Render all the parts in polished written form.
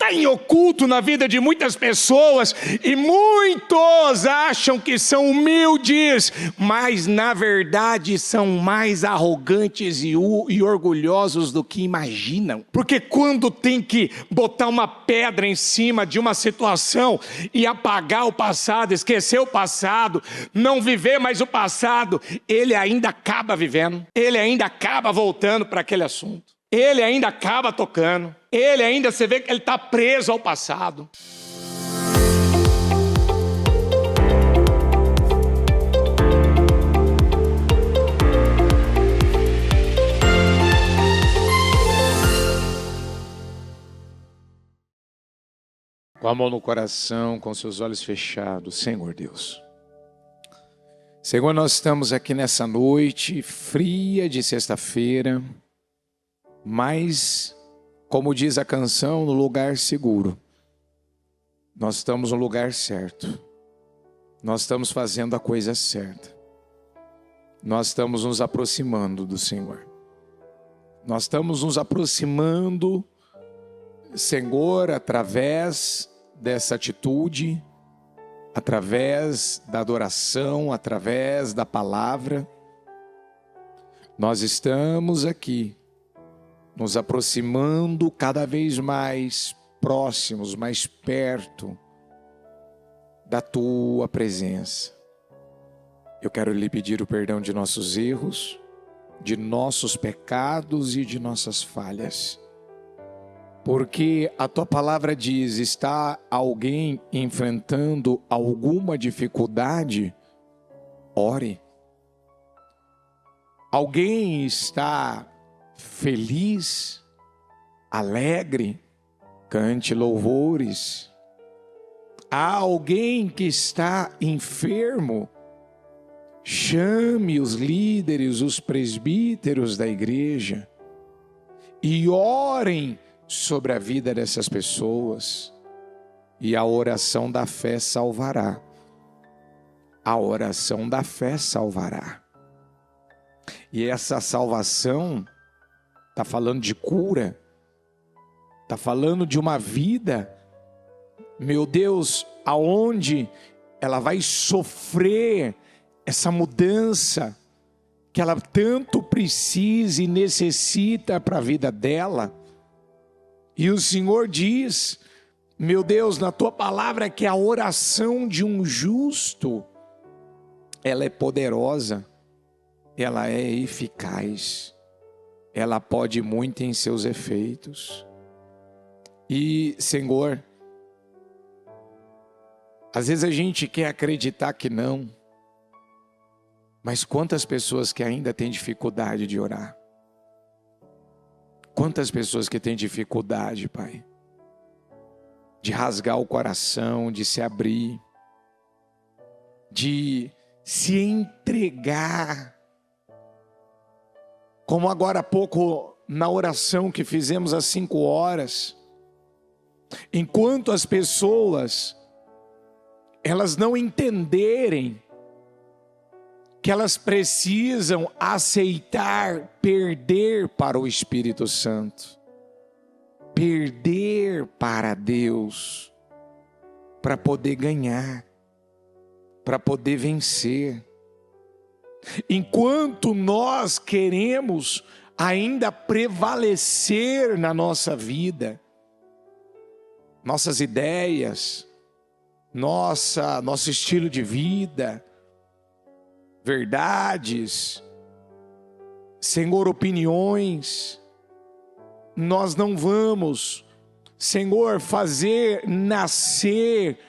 está em oculto na vida de muitas pessoas, e muitos acham que são humildes, mas na verdade são mais arrogantes e orgulhosos do que imaginam. Porque quando tem que botar uma pedra em cima de uma situação e apagar o passado, esquecer o passado, não viver mais o passado, ele ainda acaba vivendo, ele ainda acaba voltando para aquele assunto, ele ainda acaba tocando, ele ainda, você vê que ele está preso ao passado. Com a mão no coração, com seus olhos fechados, Senhor Deus. Senhor, nós estamos aqui nessa noite fria de sexta-feira, mas, como diz a canção, no lugar seguro. Nós estamos no lugar certo. Nós estamos fazendo a coisa certa. Nós estamos nos aproximando do Senhor. Nós estamos nos aproximando, Senhor, através dessa atitude, através da adoração, através da palavra. Nós estamos aqui, nos aproximando cada vez mais próximos, mais perto da Tua presença. Eu quero lhe pedir o perdão de nossos erros, de nossos pecados e de nossas falhas. Porque a Tua palavra diz, está alguém enfrentando alguma dificuldade? Ore. Alguém está feliz, alegre? Cante louvores. Há alguém que está enfermo? Chame os líderes, os presbíteros da igreja e orem sobre a vida dessas pessoas, e a oração da fé salvará. A oração da fé salvará. E essa salvação está falando de cura, está falando de uma vida, meu Deus, aonde ela vai sofrer essa mudança que ela tanto precisa e necessita para a vida dela. E o Senhor diz, meu Deus, na Tua palavra, que a oração de um justo, ela é poderosa, ela é eficaz, ela pode muito em seus efeitos. E, Senhor, às vezes a gente quer acreditar que não, mas quantas pessoas que ainda têm dificuldade de orar? Quantas pessoas que têm dificuldade, Pai, de rasgar o coração, de se abrir, de se entregar, como agora há pouco na oração que fizemos às 5 horas, enquanto as pessoas, elas não entenderem que elas precisam aceitar perder para o Espírito Santo, perder para Deus, para poder ganhar, para poder vencer. Enquanto nós queremos ainda prevalecer na nossa vida, nossas ideias, nosso estilo de vida, verdades, Senhor, opiniões, nós não vamos, Senhor, fazer nascer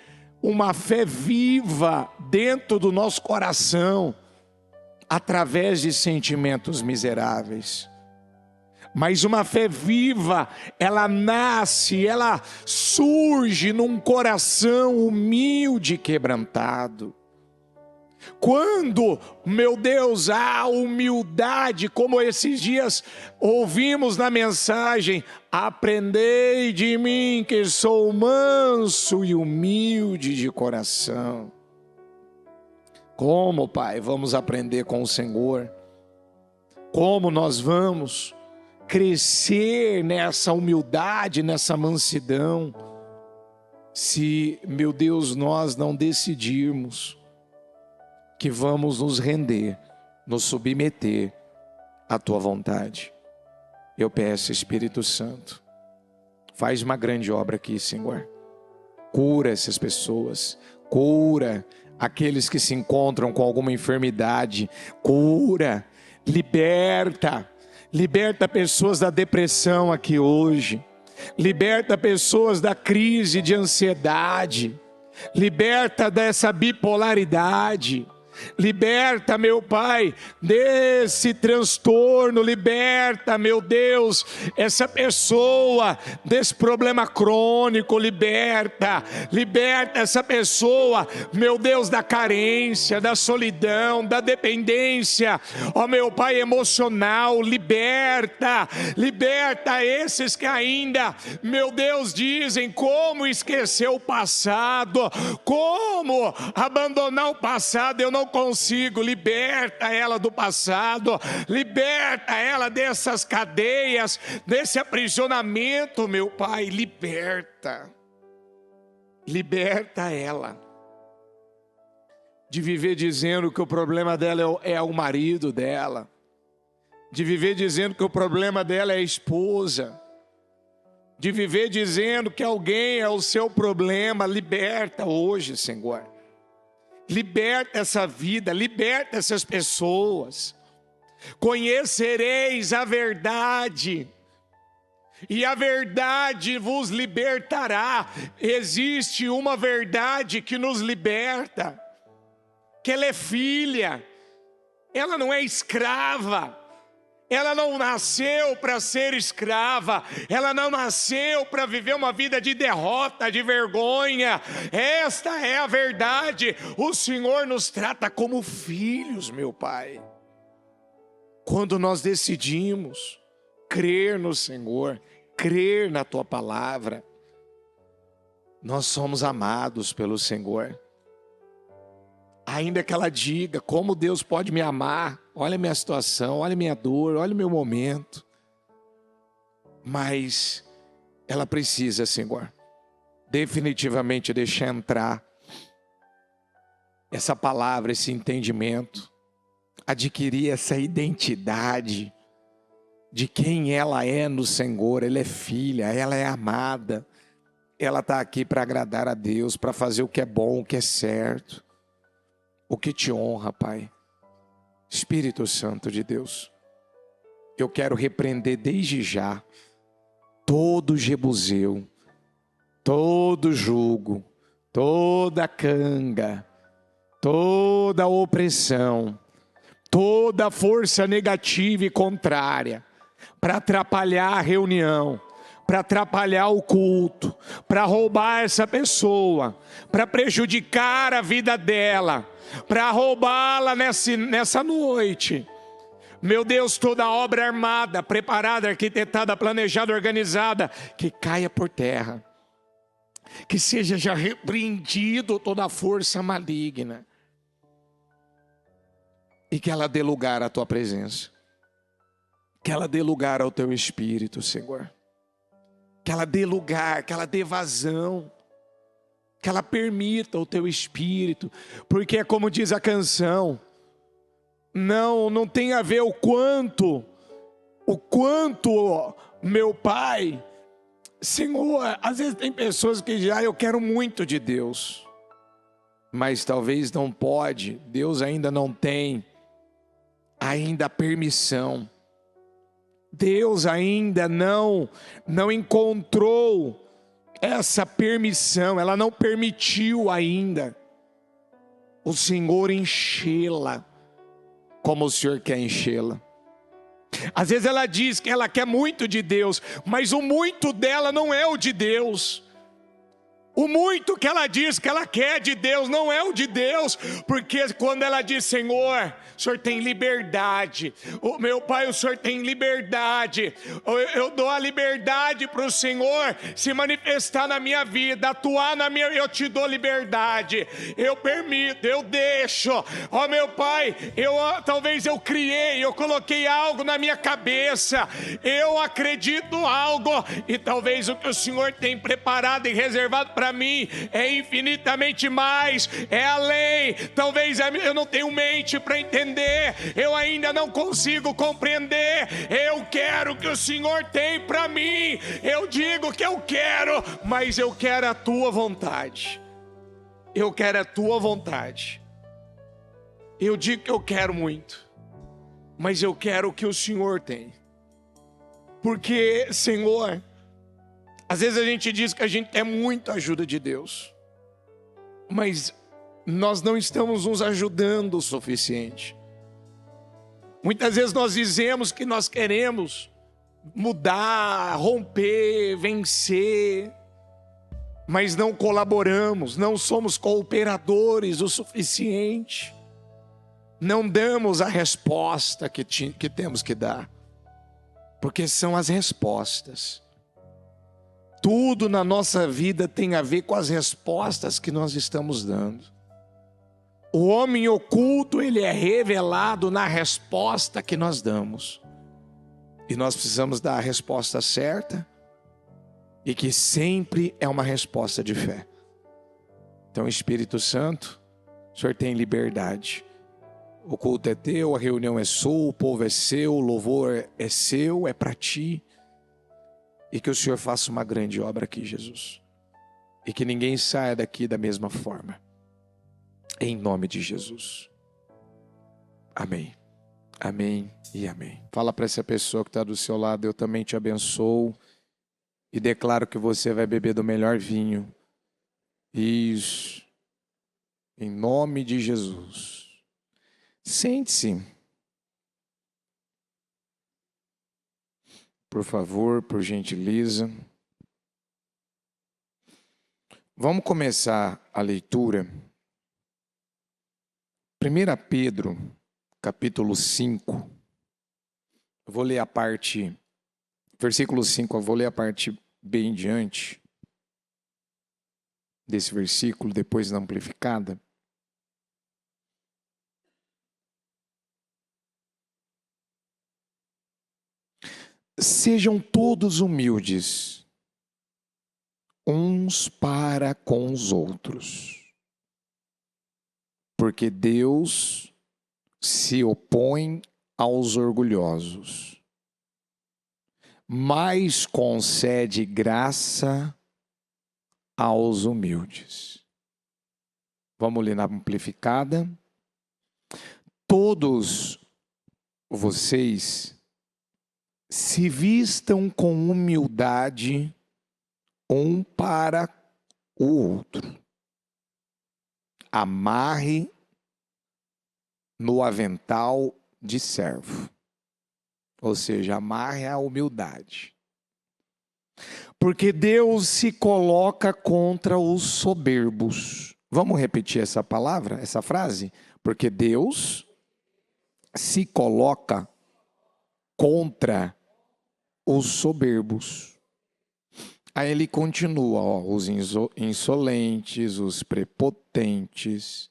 uma fé viva dentro do nosso coração, através de sentimentos miseráveis. Mas uma fé viva, ela nasce, ela surge num coração humilde e quebrantado. Quando, meu Deus, há humildade, como esses dias ouvimos na mensagem, aprendei de mim que sou manso e humilde de coração. Como, Pai, vamos aprender com o Senhor? Como nós vamos crescer nessa humildade, nessa mansidão, se, meu Deus, nós não decidirmos que vamos nos render, nos submeter à tua vontade. Eu peço, Espírito Santo, faz uma grande obra aqui, Senhor. Cura essas pessoas, cura aqueles que se encontram com alguma enfermidade, cura, liberta pessoas da depressão aqui hoje, liberta pessoas da crise de ansiedade, liberta dessa bipolaridade, liberta, meu Pai, desse transtorno, liberta, meu Deus, essa pessoa desse problema crônico, liberta essa pessoa, meu Deus, da carência, da solidão, da dependência, ó meu Pai, emocional, liberta esses que ainda, meu Deus, dizem como esquecer o passado, como abandonar o passado, eu não consigo. Liberta ela do passado, liberta ela dessas cadeias, desse aprisionamento, meu Pai, liberta ela de viver dizendo que o problema dela é o marido dela, de viver dizendo que o problema dela é a esposa, de viver dizendo que alguém é o seu problema. Liberta hoje, Senhor. Liberta essa vida, liberta essas pessoas. Conhecereis a verdade, e a verdade vos libertará. Existe uma verdade que nos liberta, que ela é filha, ela não é escrava. Ela não nasceu para ser escrava, ela não nasceu para viver uma vida de derrota, de vergonha. Esta é a verdade. O Senhor nos trata como filhos, meu Pai. Quando nós decidimos crer no Senhor, crer na Tua palavra, nós somos amados pelo Senhor. Ainda que ela diga, como Deus pode me amar? Olha a minha situação, olha a minha dor, olha o meu momento. Mas ela precisa, Senhor, definitivamente deixar entrar essa palavra, esse entendimento, adquirir essa identidade de quem ela é no Senhor. Ela é filha, ela é amada, ela está aqui para agradar a Deus, para fazer o que é bom, o que é certo, o que te honra, Pai. Espírito Santo de Deus, eu quero repreender desde já todo jebuseu, todo jugo, toda canga, toda opressão, toda força negativa e contrária para atrapalhar a reunião, para atrapalhar o culto, para roubar essa pessoa, para prejudicar a vida dela, para roubá-la nessa noite. Meu Deus, toda obra armada, preparada, arquitetada, planejada, organizada, que caia por terra, que seja já repreendido toda a força maligna, e que ela dê lugar à Tua presença, que ela dê lugar ao Teu Espírito, Senhor, que ela dê lugar, que ela dê vazão, que ela permita o Teu Espírito, porque é como diz a canção, não tem a ver o quanto, meu Pai, Senhor, às vezes tem pessoas que dizem, eu quero muito de Deus, mas talvez não pode, Deus ainda não tem a permissão, Deus ainda não encontrou essa permissão, ela não permitiu ainda o Senhor enchê-la como o Senhor quer enchê-la. Às vezes ela diz que ela quer muito de Deus, mas o muito dela não é o de Deus. O muito que ela diz que ela quer de Deus não é o de Deus, porque quando ela diz: Senhor, o Senhor tem liberdade, o meu Pai, o Senhor tem liberdade, eu dou a liberdade para o Senhor se manifestar na minha vida, atuar na minha, eu te dou liberdade, eu permito, eu deixo, ó meu Pai, talvez eu criei, eu coloquei algo na minha cabeça, eu acredito algo, e talvez o que o Senhor tem preparado e reservado para mim é infinitamente mais, é além. Talvez eu não tenho mente para entender, eu ainda não consigo compreender. Eu quero o que o Senhor tem para mim. Eu digo que eu quero, mas eu quero a tua vontade. Eu quero a tua vontade. Eu digo que eu quero muito, mas eu quero o que o Senhor tem. Porque, Senhor, às vezes a gente diz que a gente tem muita ajuda de Deus, mas nós não estamos nos ajudando o suficiente. Muitas vezes nós dizemos que nós queremos mudar, romper, vencer, mas não colaboramos, não somos cooperadores o suficiente, não damos a resposta que temos que dar, porque são as respostas. Tudo na nossa vida tem a ver com as respostas que nós estamos dando. O homem oculto, ele é revelado na resposta que nós damos. E nós precisamos dar a resposta certa, e que sempre é uma resposta de fé. Então, Espírito Santo, o Senhor tem liberdade. O culto é teu, a reunião é sua, o povo é seu, o louvor é seu, é para ti. E que o Senhor faça uma grande obra aqui, Jesus. E que ninguém saia daqui da mesma forma. Em nome de Jesus. Amém. Amém e amém. Fala para essa pessoa que está do seu lado: eu também te abençoo. E declaro que você vai beber do melhor vinho. Isso. Em nome de Jesus. Sente-se. Por favor, por gentileza. Vamos começar a leitura. 1 Pedro, capítulo 5. Eu vou ler a parte, versículo 5, eu vou ler a parte bem diante desse versículo, depois na amplificada. Sejam todos humildes, uns para com os outros, porque Deus se opõe aos orgulhosos, mas concede graça aos humildes. Vamos ler na amplificada. Todos vocês se vistam com humildade um para o outro. Amarre no avental de servo. Ou seja, amarre a humildade. Porque Deus se coloca contra os soberbos. Vamos repetir essa palavra, essa frase? Porque Deus se coloca contra os soberbos. Aí ele continua, os insolentes, os prepotentes,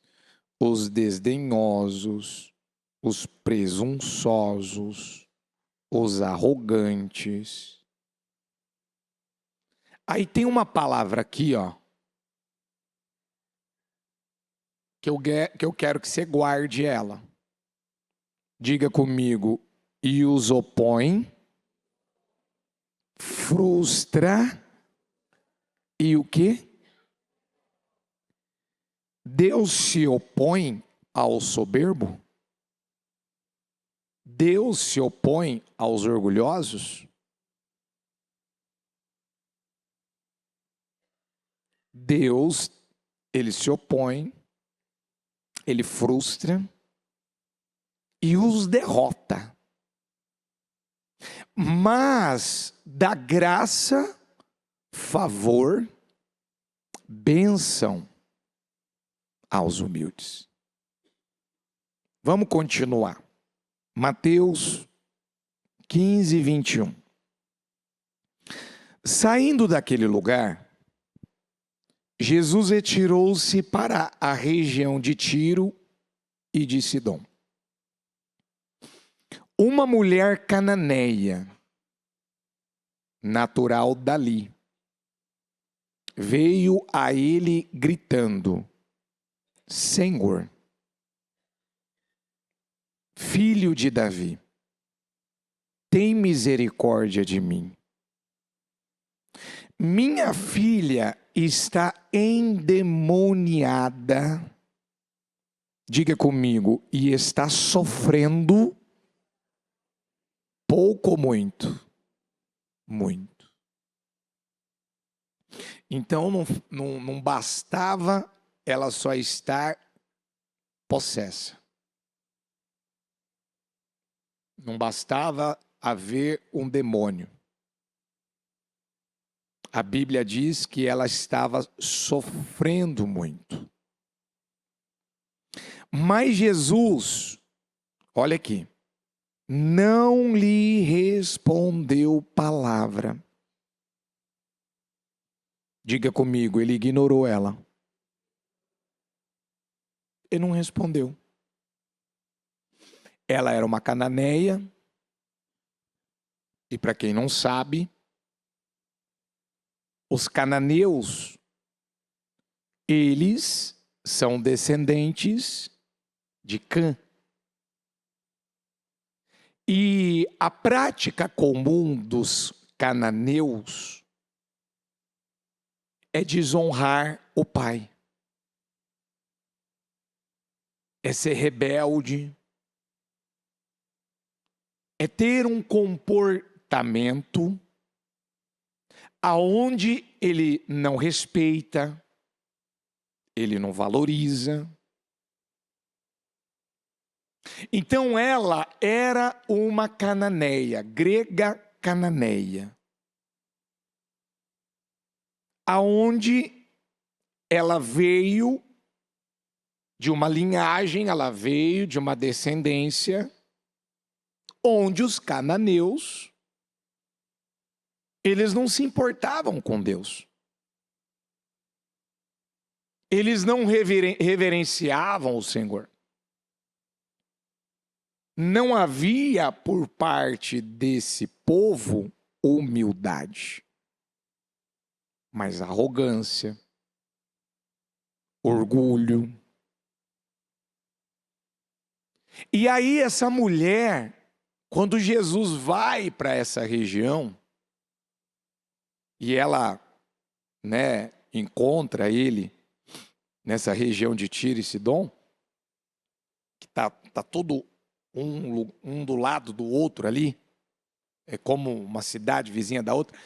os desdenhosos, os presunçosos, os arrogantes. Aí tem uma palavra aqui, que eu quero que você guarde ela. Diga comigo: e os opõe, frustra e o quê? Deus se opõe ao soberbo? Deus se opõe aos orgulhosos? Deus, ele se opõe, ele frustra e os derrota. Mas dá graça, favor bênção aos humildes. Vamos continuar. Mateus 15, 21. Saindo daquele lugar, Jesus retirou-se para a região de Tiro e de Sidom. Uma mulher cananeia, natural dali, veio a ele gritando: Senhor, filho de Davi, tem misericórdia de mim. Minha filha está endemoniada. Diga comigo, e está sofrendo pouco ou muito? Muito. Então não bastava ela só estar possessa. Não bastava haver um demônio. A Bíblia diz que ela estava sofrendo muito. Mas Jesus, olha aqui, não lhe respondeu palavra. Diga comigo, ele ignorou ela. Ele não respondeu. Ela era uma cananeia. E para quem não sabe, os cananeus, eles são descendentes de Cã. E a prática comum dos cananeus é desonrar o pai. É ser rebelde. É ter um comportamento aonde ele não respeita, ele não valoriza. Então ela era uma cananeia, grega cananeia, aonde ela veio de uma linhagem, ela veio de uma descendência, onde os cananeus, eles não se importavam com Deus. Eles não reverenciavam o Senhor. Não havia por parte desse povo humildade, mas arrogância, orgulho. E aí essa mulher, quando Jesus vai para essa região, e ela, encontra ele nessa região de Tiro e Sidom, que tá todo um do lado do outro ali, é como uma cidade vizinha da outra.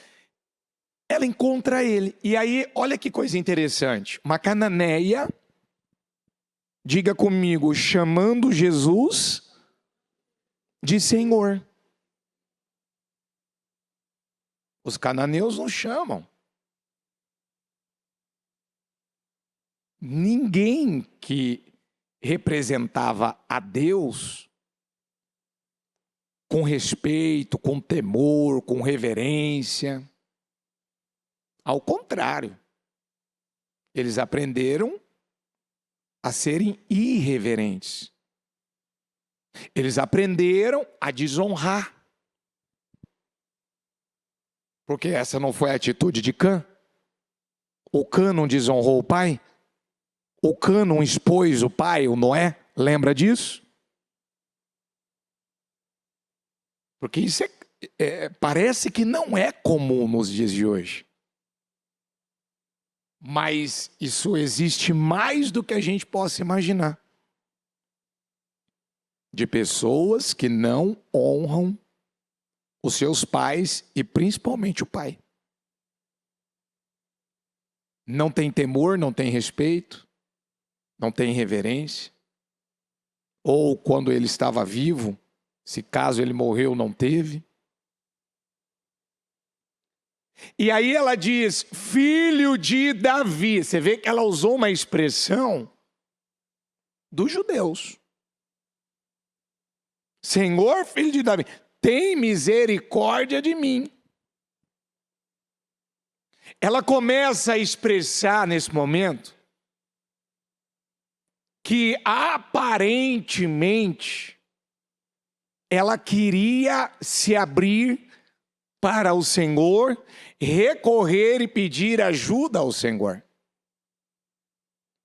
Ela encontra ele, e aí, olha que coisa interessante, uma cananeia, diga comigo, chamando Jesus de Senhor. Os cananeus não chamam. Ninguém que representava a Deus com respeito, com temor, com reverência. Ao contrário, eles aprenderam a serem irreverentes. Eles aprenderam a desonrar. Porque essa não foi a atitude de Cã? O Cã não desonrou o pai? O Cã não expôs o pai, o Noé? Lembra disso? Porque isso parece que não é comum nos dias de hoje. Mas isso existe mais do que a gente possa imaginar. De pessoas que não honram os seus pais e principalmente o pai. Não tem temor, não tem respeito, não tem reverência. Ou quando ele estava vivo, se caso ele morreu, não teve. E aí ela diz, filho de Davi. Você vê que ela usou uma expressão dos judeus. Senhor, filho de Davi, tem misericórdia de mim. Ela começa a expressar nesse momento que aparentemente ela queria se abrir para o Senhor, recorrer e pedir ajuda ao Senhor.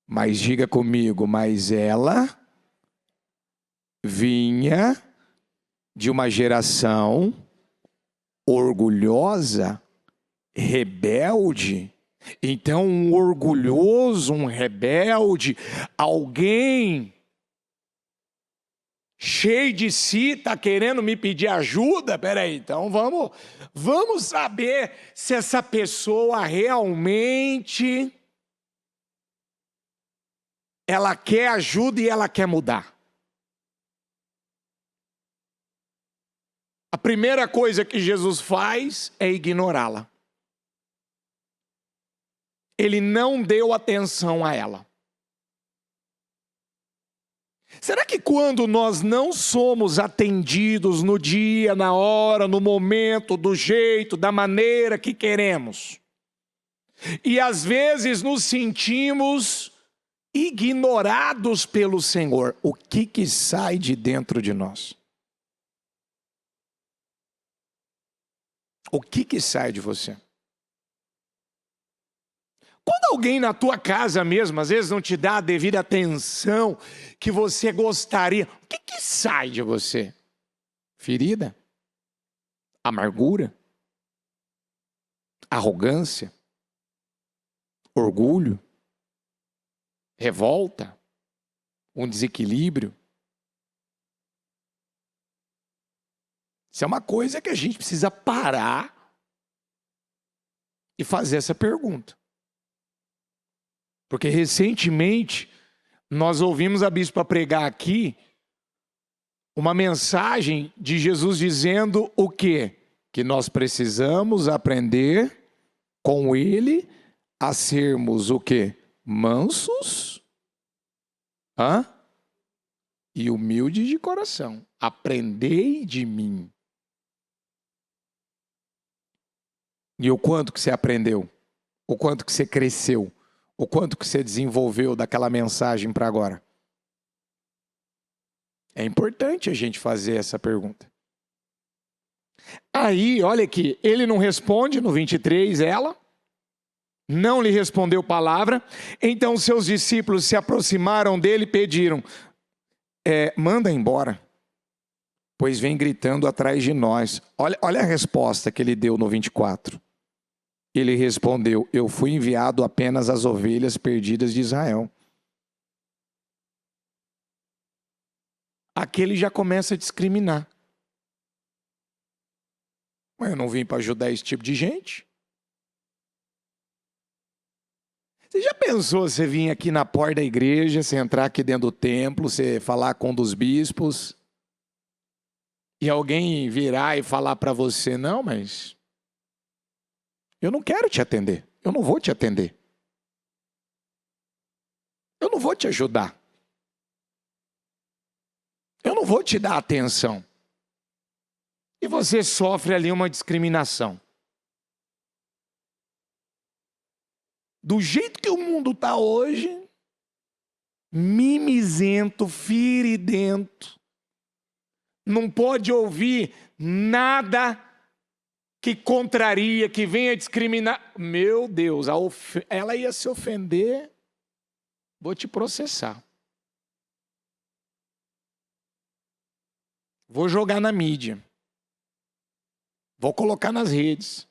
Mas diga comigo, mas ela vinha de uma geração orgulhosa, rebelde. Então, um orgulhoso, um rebelde, alguém cheio de si, está querendo me pedir ajuda? Peraí, então vamos saber se essa pessoa realmente ela quer ajuda e ela quer mudar. A primeira coisa que Jesus faz é ignorá-la. Ele não deu atenção a ela. Será que quando nós não somos atendidos no dia, na hora, no momento, do jeito, da maneira que queremos, e às vezes nos sentimos ignorados pelo Senhor, o que sai de dentro de nós? O que sai de você? Quando alguém na tua casa mesmo, às vezes não te dá a devida atenção que você gostaria, o que sai de você? Ferida? Amargura? Arrogância? Orgulho? Revolta? Um desequilíbrio? Isso é uma coisa que a gente precisa parar e fazer essa pergunta. Porque recentemente nós ouvimos a bispa pregar aqui uma mensagem de Jesus dizendo o quê? Que nós precisamos aprender com ele a sermos o quê? Mansos e humildes de coração. Aprendei de mim. E o quanto que você aprendeu? O quanto que você cresceu? O quanto que você desenvolveu daquela mensagem para agora? É importante a gente fazer essa pergunta. Aí, olha aqui, ele não responde no 23, ela não lhe respondeu palavra. Então seus discípulos se aproximaram dele e pediram, manda embora, pois vem gritando atrás de nós. Olha a resposta que ele deu no 24. Ele respondeu, eu fui enviado apenas às ovelhas perdidas de Israel. Aqui ele já começa a discriminar. Mas eu não vim para ajudar esse tipo de gente. Você já pensou você vir aqui na porta da igreja, você entrar aqui dentro do templo, você falar com um dos bispos, e alguém virar e falar para você, não, mas eu não quero te atender, eu não vou te atender. Eu não vou te ajudar. Eu não vou te dar atenção. E você sofre ali uma discriminação. Do jeito que o mundo está hoje, mimizento, feridento, não pode ouvir nada que contraria, que venha discriminar. Meu Deus, ela ia se ofender, vou te processar. Vou jogar na mídia. Vou colocar nas redes.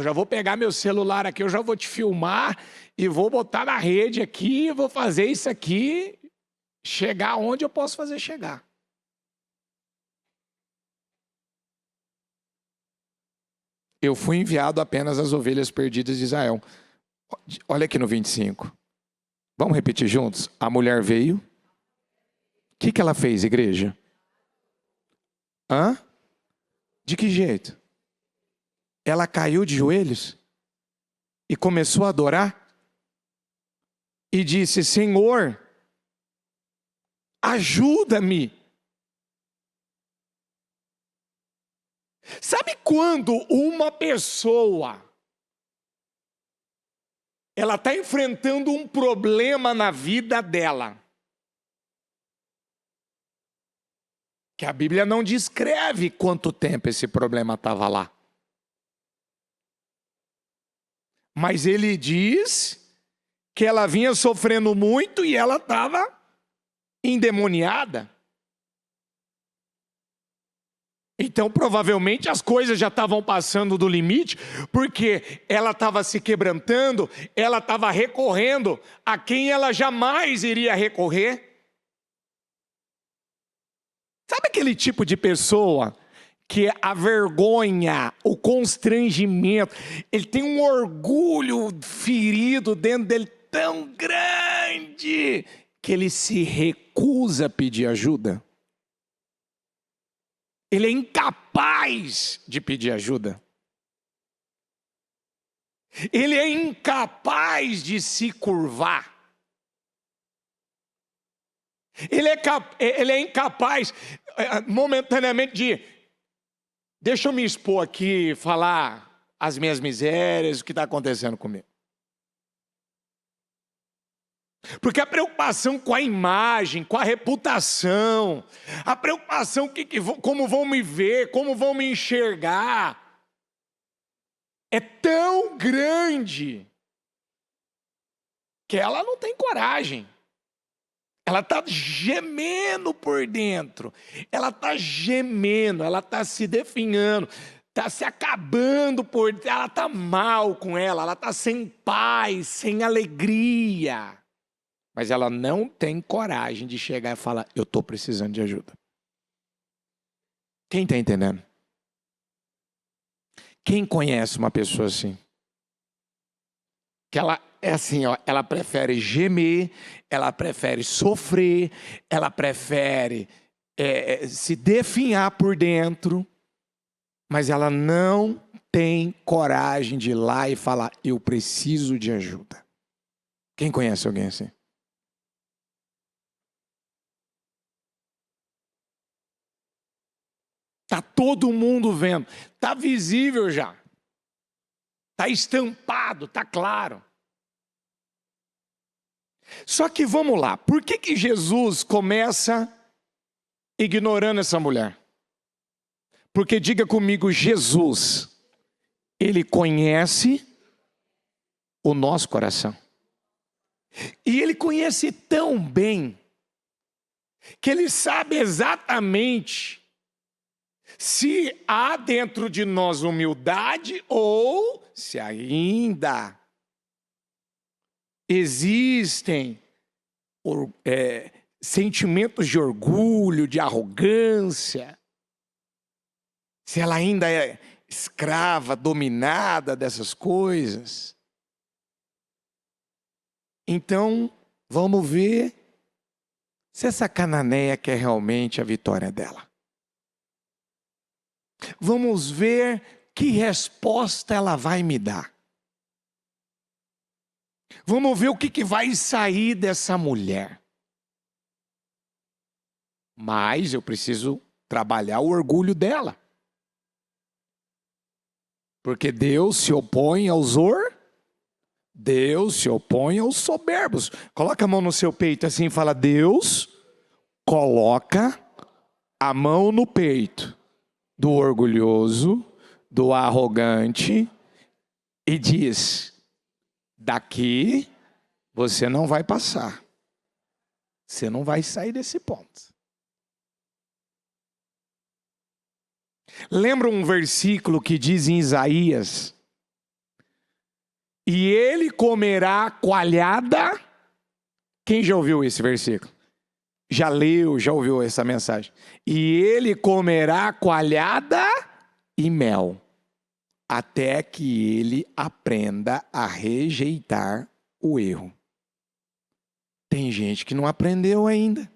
Já vou pegar meu celular aqui, eu já vou te filmar e vou botar na rede aqui, vou fazer isso aqui, chegar onde eu posso fazer chegar. Eu fui enviado apenas às ovelhas perdidas de Israel. Olha aqui no 25. Vamos repetir juntos? A mulher veio. O que ela fez, igreja? De que jeito? ela caiu de joelhos e começou a adorar e disse: Senhor, ajuda-me. Sabe quando uma pessoa ela está enfrentando um problema na vida dela, que a Bíblia não descreve quanto tempo esse problema estava lá, mas ele diz que ela vinha sofrendo muito e ela estava endemoniada. Então, provavelmente, as coisas já estavam passando do limite, porque ela estava se quebrantando, ela estava recorrendo a quem ela jamais iria recorrer. Sabe aquele tipo de pessoa que a vergonha, o constrangimento, ele tem um orgulho ferido dentro dele tão grande que ele se recusa a pedir ajuda? Ele é incapaz de pedir ajuda. Ele é incapaz de se curvar. Ele é incapaz momentaneamente de: deixa eu me expor aqui, falar as minhas misérias, o que está acontecendo comigo. Porque a preocupação com a imagem, com a reputação, a preocupação como vão me ver, como vão me enxergar, é tão grande que ela não tem coragem. Ela está gemendo por dentro, ela está gemendo, ela está se definhando, está se acabando por dentro, ela está mal com ela está sem paz, sem alegria. Mas ela não tem coragem de chegar e falar: eu estou precisando de ajuda. Quem está entendendo? Quem conhece uma pessoa assim? Que ela é assim, ó, ela prefere gemer, ela prefere sofrer, ela prefere se definhar por dentro, mas ela não tem coragem de ir lá e falar: eu preciso de ajuda. Quem conhece alguém assim? Está todo mundo vendo, está visível já, está estampado, está claro. Só que vamos lá, por que Jesus começa ignorando essa mulher? Porque diga comigo, Jesus, ele conhece o nosso coração. E ele conhece tão bem, que ele sabe exatamente se há dentro de nós humildade ou se ainda existem sentimentos de orgulho, de arrogância, se ela ainda é escrava, dominada dessas coisas. Então, vamos ver se essa cananeia quer realmente a vitória dela. Vamos ver que resposta ela vai me dar. Vamos ver o que vai sair dessa mulher. Mas eu preciso trabalhar o orgulho dela. Porque Deus se opõe Deus se opõe aos soberbos. Coloca a mão no seu peito assim e fala: Deus coloca a mão no peito do orgulhoso, do arrogante, e diz: daqui você não vai passar. Você não vai sair desse ponto. Lembra um versículo que diz em Isaías: e ele comerá coalhada? Quem já ouviu esse versículo? Já leu, já ouviu essa mensagem? E ele comerá coalhada e mel, até que ele aprenda a rejeitar o erro. Tem gente que não aprendeu ainda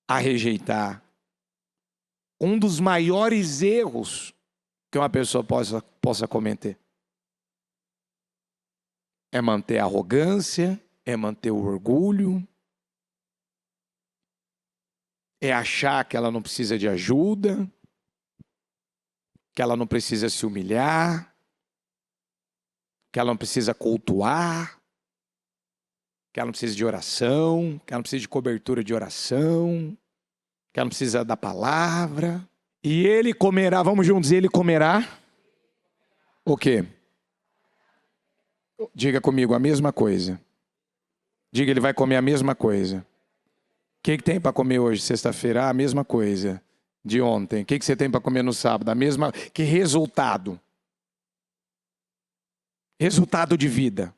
a rejeitar. Um dos maiores erros que uma pessoa possa cometer? É manter a arrogância, é manter o orgulho, é achar que ela não precisa de ajuda, que ela não precisa se humilhar, que ela não precisa cultuar, que ela não precisa de oração, que ela não precisa de cobertura de oração, que ela não precisa da palavra. E ele comerá, vamos juntos, ele comerá o quê? Diga comigo, a mesma coisa. Diga, ele vai comer a mesma coisa. O que tem para comer hoje, sexta-feira? A mesma coisa de ontem. O que você tem para comer no sábado? A mesma. Que resultado? Resultado de vida.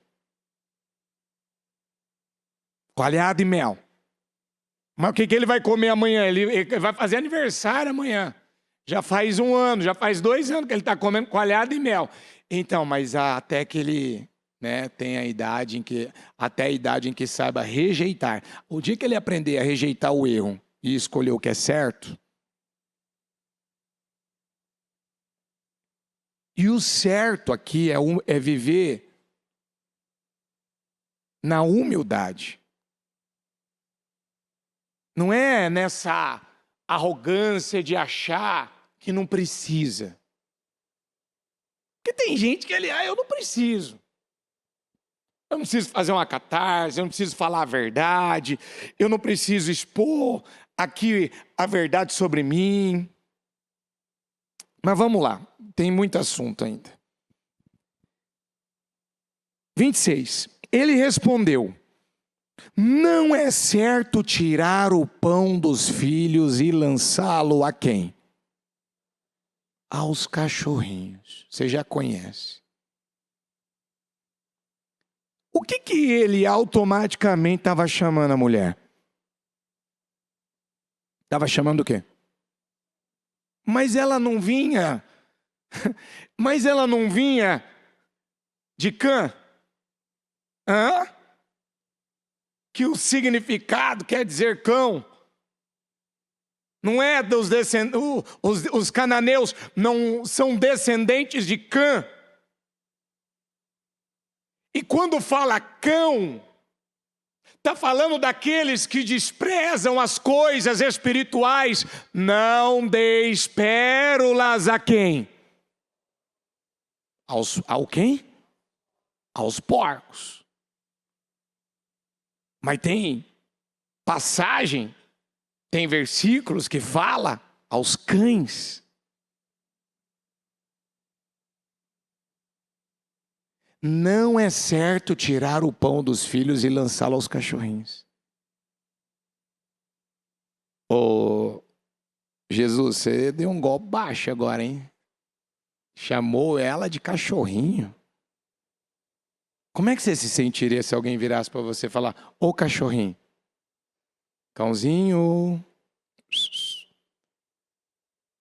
Coalhada e mel. Mas o que ele vai comer amanhã? Ele vai fazer aniversário amanhã. Já faz 1 ano, já faz 2 anos que ele está comendo coalhada e mel. Então, mas até que ele, né, tem a idade até a idade em que saiba rejeitar. O dia que ele aprender a rejeitar o erro e escolher o que é certo, e o certo aqui é viver na humildade. Não é nessa arrogância de achar que não precisa. Porque tem gente que eu não preciso. Eu não preciso fazer uma catarse, eu não preciso falar a verdade, eu não preciso expor aqui a verdade sobre mim. Mas vamos lá, tem muito assunto ainda. 26. Ele respondeu: não é certo tirar o pão dos filhos e lançá-lo a quem? Aos cachorrinhos. Você já conhece. O que ele automaticamente estava chamando a mulher? Estava chamando o quê? Mas ela não vinha. Mas ela não vinha de Cã? Hã? Que o significado quer dizer cão. Não é dos descendentes. Os cananeus não são descendentes de Cã. E quando fala cão, está falando daqueles que desprezam as coisas espirituais. Não deis pérolas a quem? Ao quem? Aos porcos. Mas tem passagem, tem versículos que fala aos cães. Não é certo tirar o pão dos filhos e lançá-lo aos cachorrinhos. Ô, Jesus, você deu um golpe baixo agora, hein? Chamou ela de cachorrinho. Como é que você se sentiria se alguém virasse para você e falar: ô cachorrinho, cãozinho?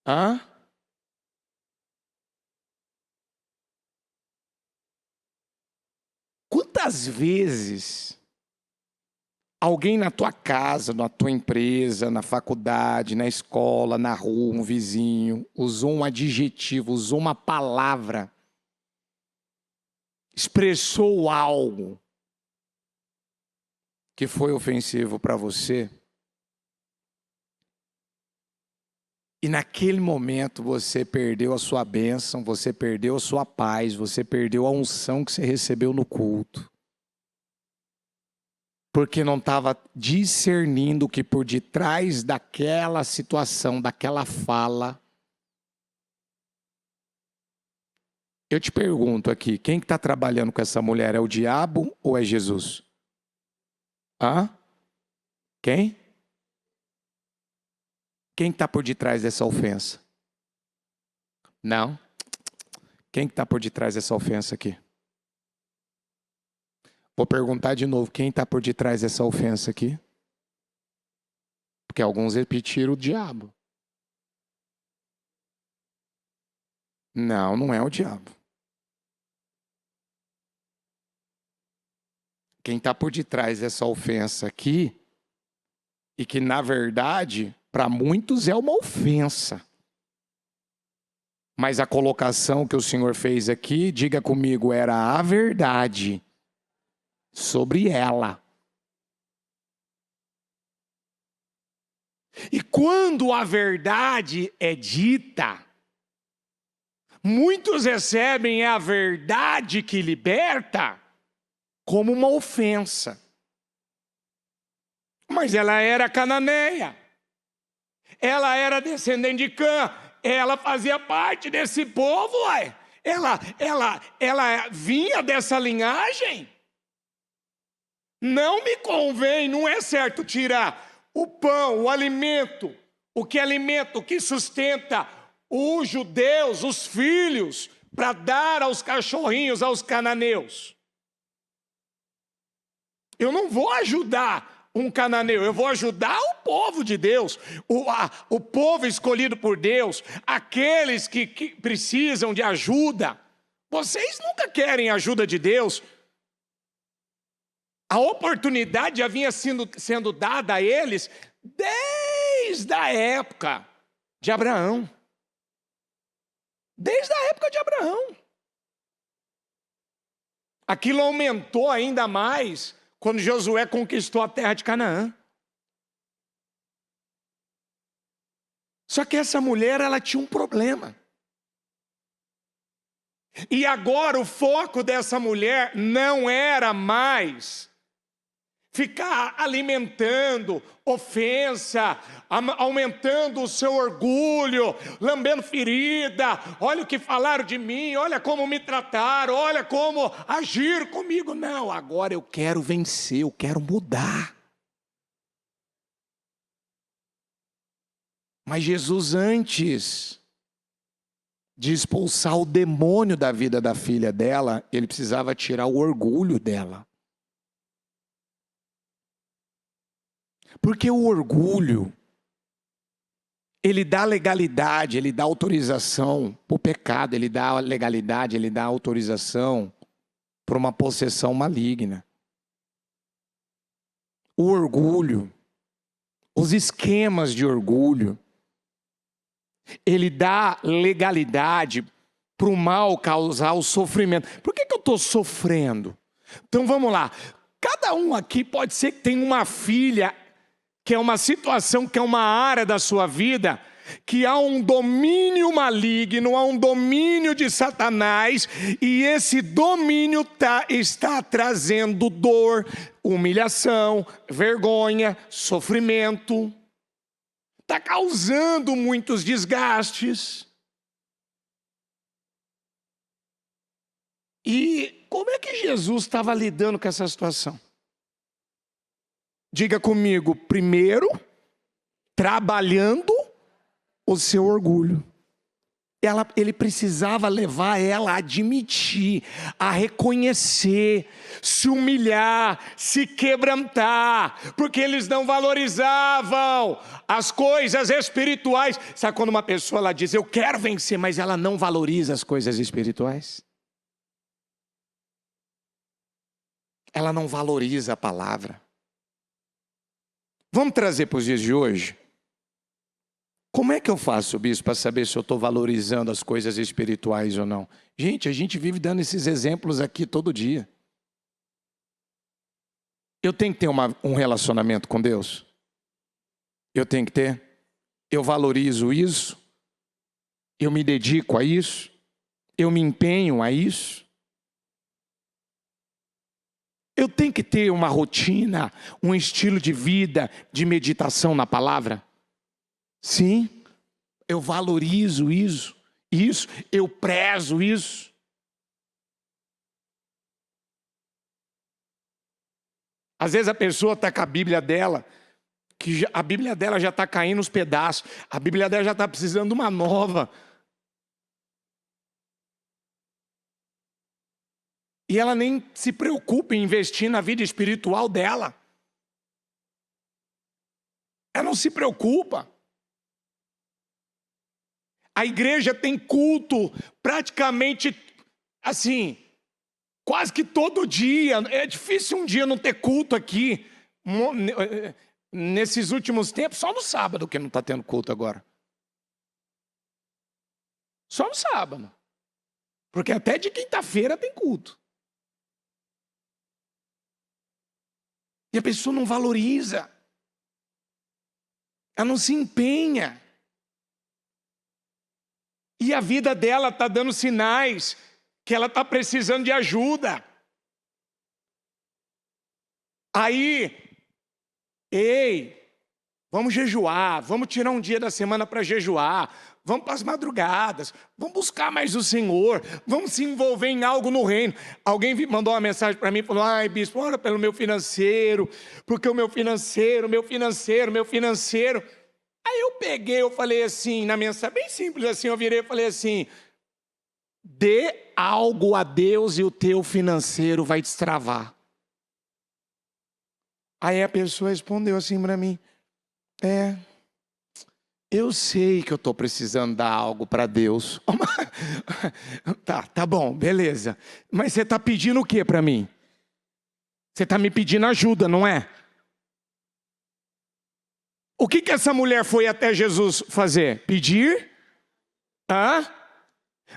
Hã? Quantas vezes alguém na tua casa, na tua empresa, na faculdade, na escola, na rua, um vizinho, usou um adjetivo, usou uma palavra, expressou algo que foi ofensivo para você? E naquele momento você perdeu a sua bênção, você perdeu a sua paz, você perdeu a unção que você recebeu no culto. Porque não estava discernindo que por detrás daquela situação, daquela fala. Eu te pergunto aqui, quem que está trabalhando com essa mulher? É o diabo ou é Jesus? Hã? Quem? Quem está por detrás dessa ofensa? Não. Quem está por detrás dessa ofensa aqui? Vou perguntar de novo, quem está por detrás dessa ofensa aqui? Porque alguns repetiram o diabo. Não, não é o diabo. Quem está por detrás dessa ofensa aqui, e que na verdade, para muitos é uma ofensa. Mas a colocação que o Senhor fez aqui, diga comigo, era a verdade sobre ela. E quando a verdade é dita, muitos recebem a verdade que liberta como uma ofensa. Mas ela era cananeia. Ela era descendente de Cã. Ela fazia parte desse povo, ué. Ela vinha dessa linhagem. Não me convém, não é certo tirar o pão, o alimento, o que alimenta, o que sustenta os judeus, os filhos, para dar aos cachorrinhos, aos cananeus. Eu não vou ajudar um cananeu, eu vou ajudar o povo de Deus, o povo escolhido por Deus, aqueles que precisam de ajuda. Vocês nunca querem ajuda de Deus. A oportunidade já vinha sendo dada a eles desde a época de Abraão. Desde a época de Abraão. Aquilo aumentou ainda mais quando Josué conquistou a terra de Canaã. Só que essa mulher, ela tinha um problema. E agora o foco dessa mulher não era mais ficar alimentando ofensa, aumentando o seu orgulho, lambendo ferida. Olha o que falaram de mim, olha como me trataram, olha como agiram comigo. Não, agora eu quero vencer, eu quero mudar. Mas Jesus, antes de expulsar o demônio da vida da filha dela, ele precisava tirar o orgulho dela. Porque o orgulho, ele dá legalidade, ele dá autorização para o pecado, ele dá legalidade, ele dá autorização para uma possessão maligna. O orgulho, os esquemas de orgulho, ele dá legalidade para o mal causar o sofrimento. Por que eu estou sofrendo? Então vamos lá. Cada um aqui pode ser que tenha uma filha, que é uma situação, que é uma área da sua vida, que há um domínio maligno, há um domínio de Satanás, e esse domínio está trazendo dor, humilhação, vergonha, sofrimento, está causando muitos desgastes. E como é que Jesus estava lidando com essa situação? Diga comigo, primeiro, trabalhando o seu orgulho. Ele precisava levar ela a admitir, a reconhecer, se humilhar, se quebrantar, porque eles não valorizavam as coisas espirituais. Sabe quando uma pessoa ela diz, eu quero vencer, mas ela não valoriza as coisas espirituais? Ela não valoriza a palavra. Vamos trazer para os dias de hoje? Como é que eu faço, bispo, para saber se eu estou valorizando as coisas espirituais ou não? Gente, a gente vive dando esses exemplos aqui todo dia. Eu tenho que ter um relacionamento com Deus? Eu tenho que ter? Eu valorizo isso? Eu me dedico a isso? Eu me empenho a isso? Eu tenho que ter uma rotina, um estilo de vida, de meditação na palavra? Sim, eu valorizo isso, eu prezo isso. Às vezes a pessoa está com a Bíblia dela, a Bíblia dela já está caindo nos pedaços, a Bíblia dela já está precisando de uma nova. E ela nem se preocupa em investir na vida espiritual dela. Ela não se preocupa. A igreja tem culto praticamente assim, quase que todo dia. É difícil um dia não ter culto aqui. Nesses últimos tempos, só no sábado que não está tendo culto agora. Só no sábado. Porque até de quinta-feira tem culto. E a pessoa não valoriza. Ela não se empenha. E a vida dela está dando sinais que ela está precisando de ajuda. Aí, ei, vamos jejuar, vamos tirar um dia da semana para jejuar, vamos para as madrugadas, vamos buscar mais o Senhor, vamos se envolver em algo no reino. Alguém mandou uma mensagem para mim e falou: ai, bispo, ora pelo meu financeiro, porque o meu financeiro. Aí eu peguei, eu falei assim, na mensagem bem simples assim, eu virei e falei assim: dê algo a Deus e o teu financeiro vai destravar. Aí a pessoa respondeu assim para mim: eu sei que eu estou precisando dar algo para Deus. Tá bom, beleza. Mas você está pedindo o que para mim? Você está me pedindo ajuda, não é? O que essa mulher foi até Jesus fazer? Pedir?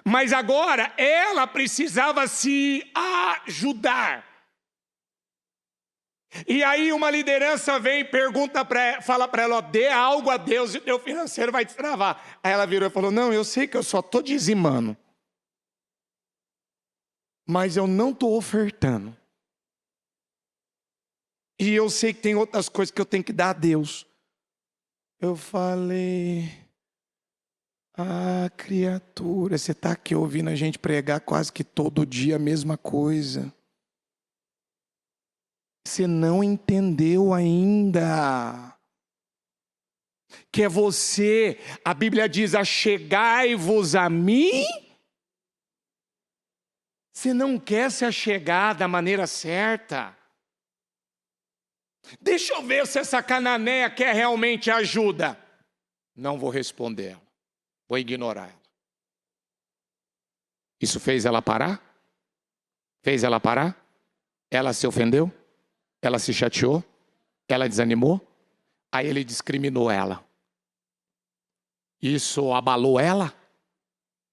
Mas agora ela precisava se ajudar. E aí uma liderança vem e fala para ela: ó, dê algo a Deus e o teu financeiro vai destravar. Aí ela virou e falou: não, eu sei que eu só estou dizimando, mas eu não estou ofertando. E eu sei que tem outras coisas que eu tenho que dar a Deus. Eu falei: criatura, você está aqui ouvindo a gente pregar quase que todo dia a mesma coisa. Você não entendeu ainda. Que é você, a Bíblia diz: achegai-vos a mim. Você não quer se achegar da maneira certa. Deixa eu ver se essa cananeia quer realmente ajuda. Não vou responder ela. Vou ignorar ela. Isso fez ela parar? Fez ela parar? Ela se ofendeu? Ela se chateou? Ela desanimou? Aí ele discriminou ela. Isso abalou ela?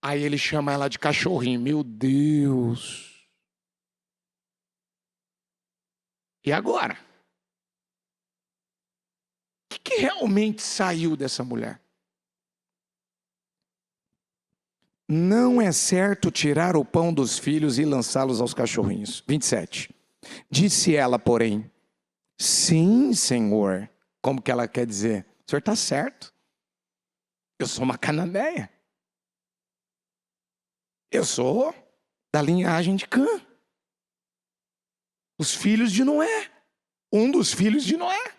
Aí ele chama ela de cachorrinho. Meu Deus! E agora? O que realmente saiu dessa mulher? Não é certo tirar o pão dos filhos e lançá-los aos cachorrinhos. 27. Disse ela, porém: sim, Senhor. Como que ela quer dizer? O senhor está certo. Eu sou uma cananeia. Eu sou da linhagem de Cã. Os filhos de Noé. Um dos filhos de Noé.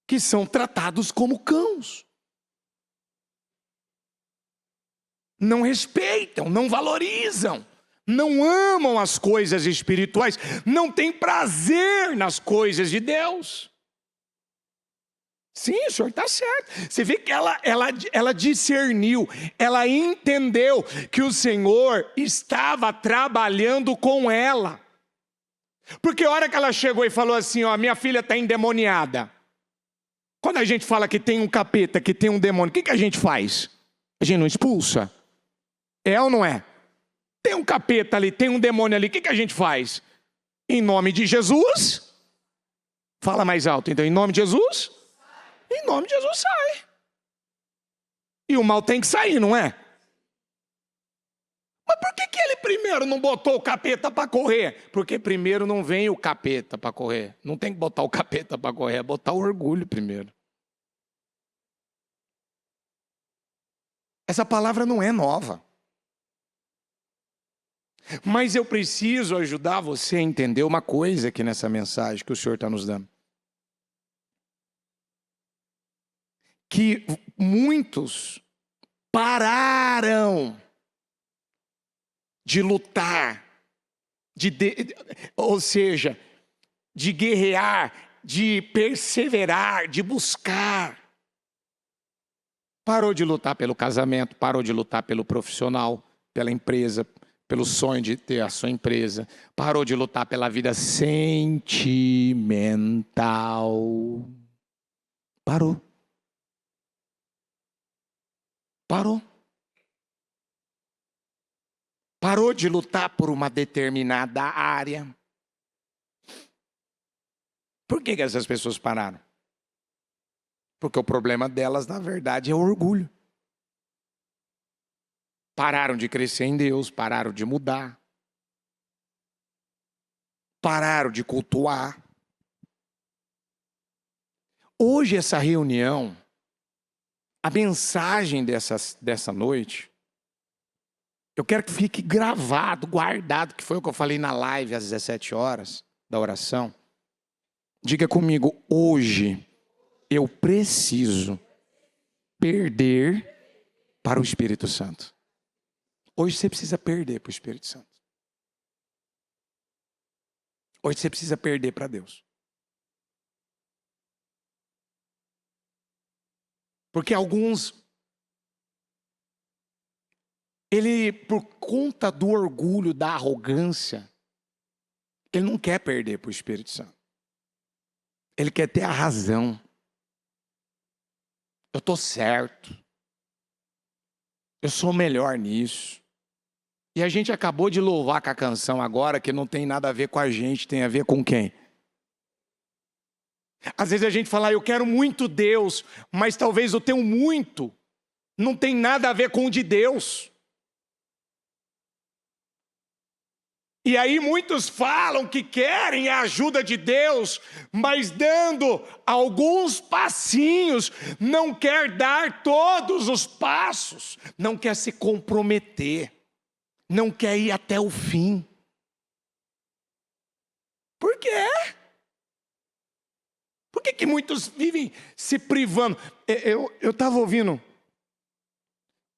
Que são tratados como cães. Não respeitam, não valorizam, não amam as coisas espirituais, não têm prazer nas coisas de Deus. Sim, o senhor está certo. Você vê que ela discerniu, ela entendeu que o Senhor estava trabalhando com ela. Porque a hora que ela chegou e falou assim: ó, minha filha está endemoniada. Quando a gente fala que tem um capeta, que tem um demônio, o que a gente faz? A gente não expulsa? É ou não é? Tem um capeta ali, tem um demônio ali, o que a gente faz? Em nome de Jesus? Fala mais alto, então, em nome de Jesus? Em nome de Jesus sai. E o mal tem que sair, não é? Mas por que ele primeiro não botou o capeta para correr? Porque primeiro não vem o capeta para correr. Não tem que botar o capeta para correr, é botar o orgulho primeiro. Essa palavra não é nova. Mas eu preciso ajudar você a entender uma coisa aqui nessa mensagem que o Senhor está nos dando. Que muitos pararam de lutar, ou seja, de guerrear, de perseverar, de buscar. Parou de lutar pelo casamento, parou de lutar pelo profissional, pela empresa, pelo sonho de ter a sua empresa, parou de lutar pela vida sentimental. Parou. Parou. Parou de lutar por uma determinada área. Por que essas pessoas pararam? Porque o problema delas, na verdade, é o orgulho. Pararam de crescer em Deus, pararam de mudar. Pararam de cultuar. Hoje, essa reunião, a mensagem dessa noite, eu quero que fique gravado, guardado, que foi o que eu falei na live às 17 horas da oração. Diga comigo, hoje eu preciso perder para o Espírito Santo. Hoje você precisa perder para o Espírito Santo. Hoje você precisa perder para Deus. Porque alguns, ele, por conta do orgulho, da arrogância, ele não quer perder para o Espírito Santo. Ele quer ter a razão. Eu estou certo. Eu sou melhor nisso. E a gente acabou de louvar com a canção agora, que não tem nada a ver com a gente, tem a ver com quem? Às vezes a gente fala, eu quero muito Deus, mas talvez o teu muito não tem nada a ver com o de Deus. E aí muitos falam que querem a ajuda de Deus, mas dando alguns passinhos, não quer dar todos os passos, não quer se comprometer, não quer ir até o fim. Por quê? Por que muitos vivem se privando? Eu estava ouvindo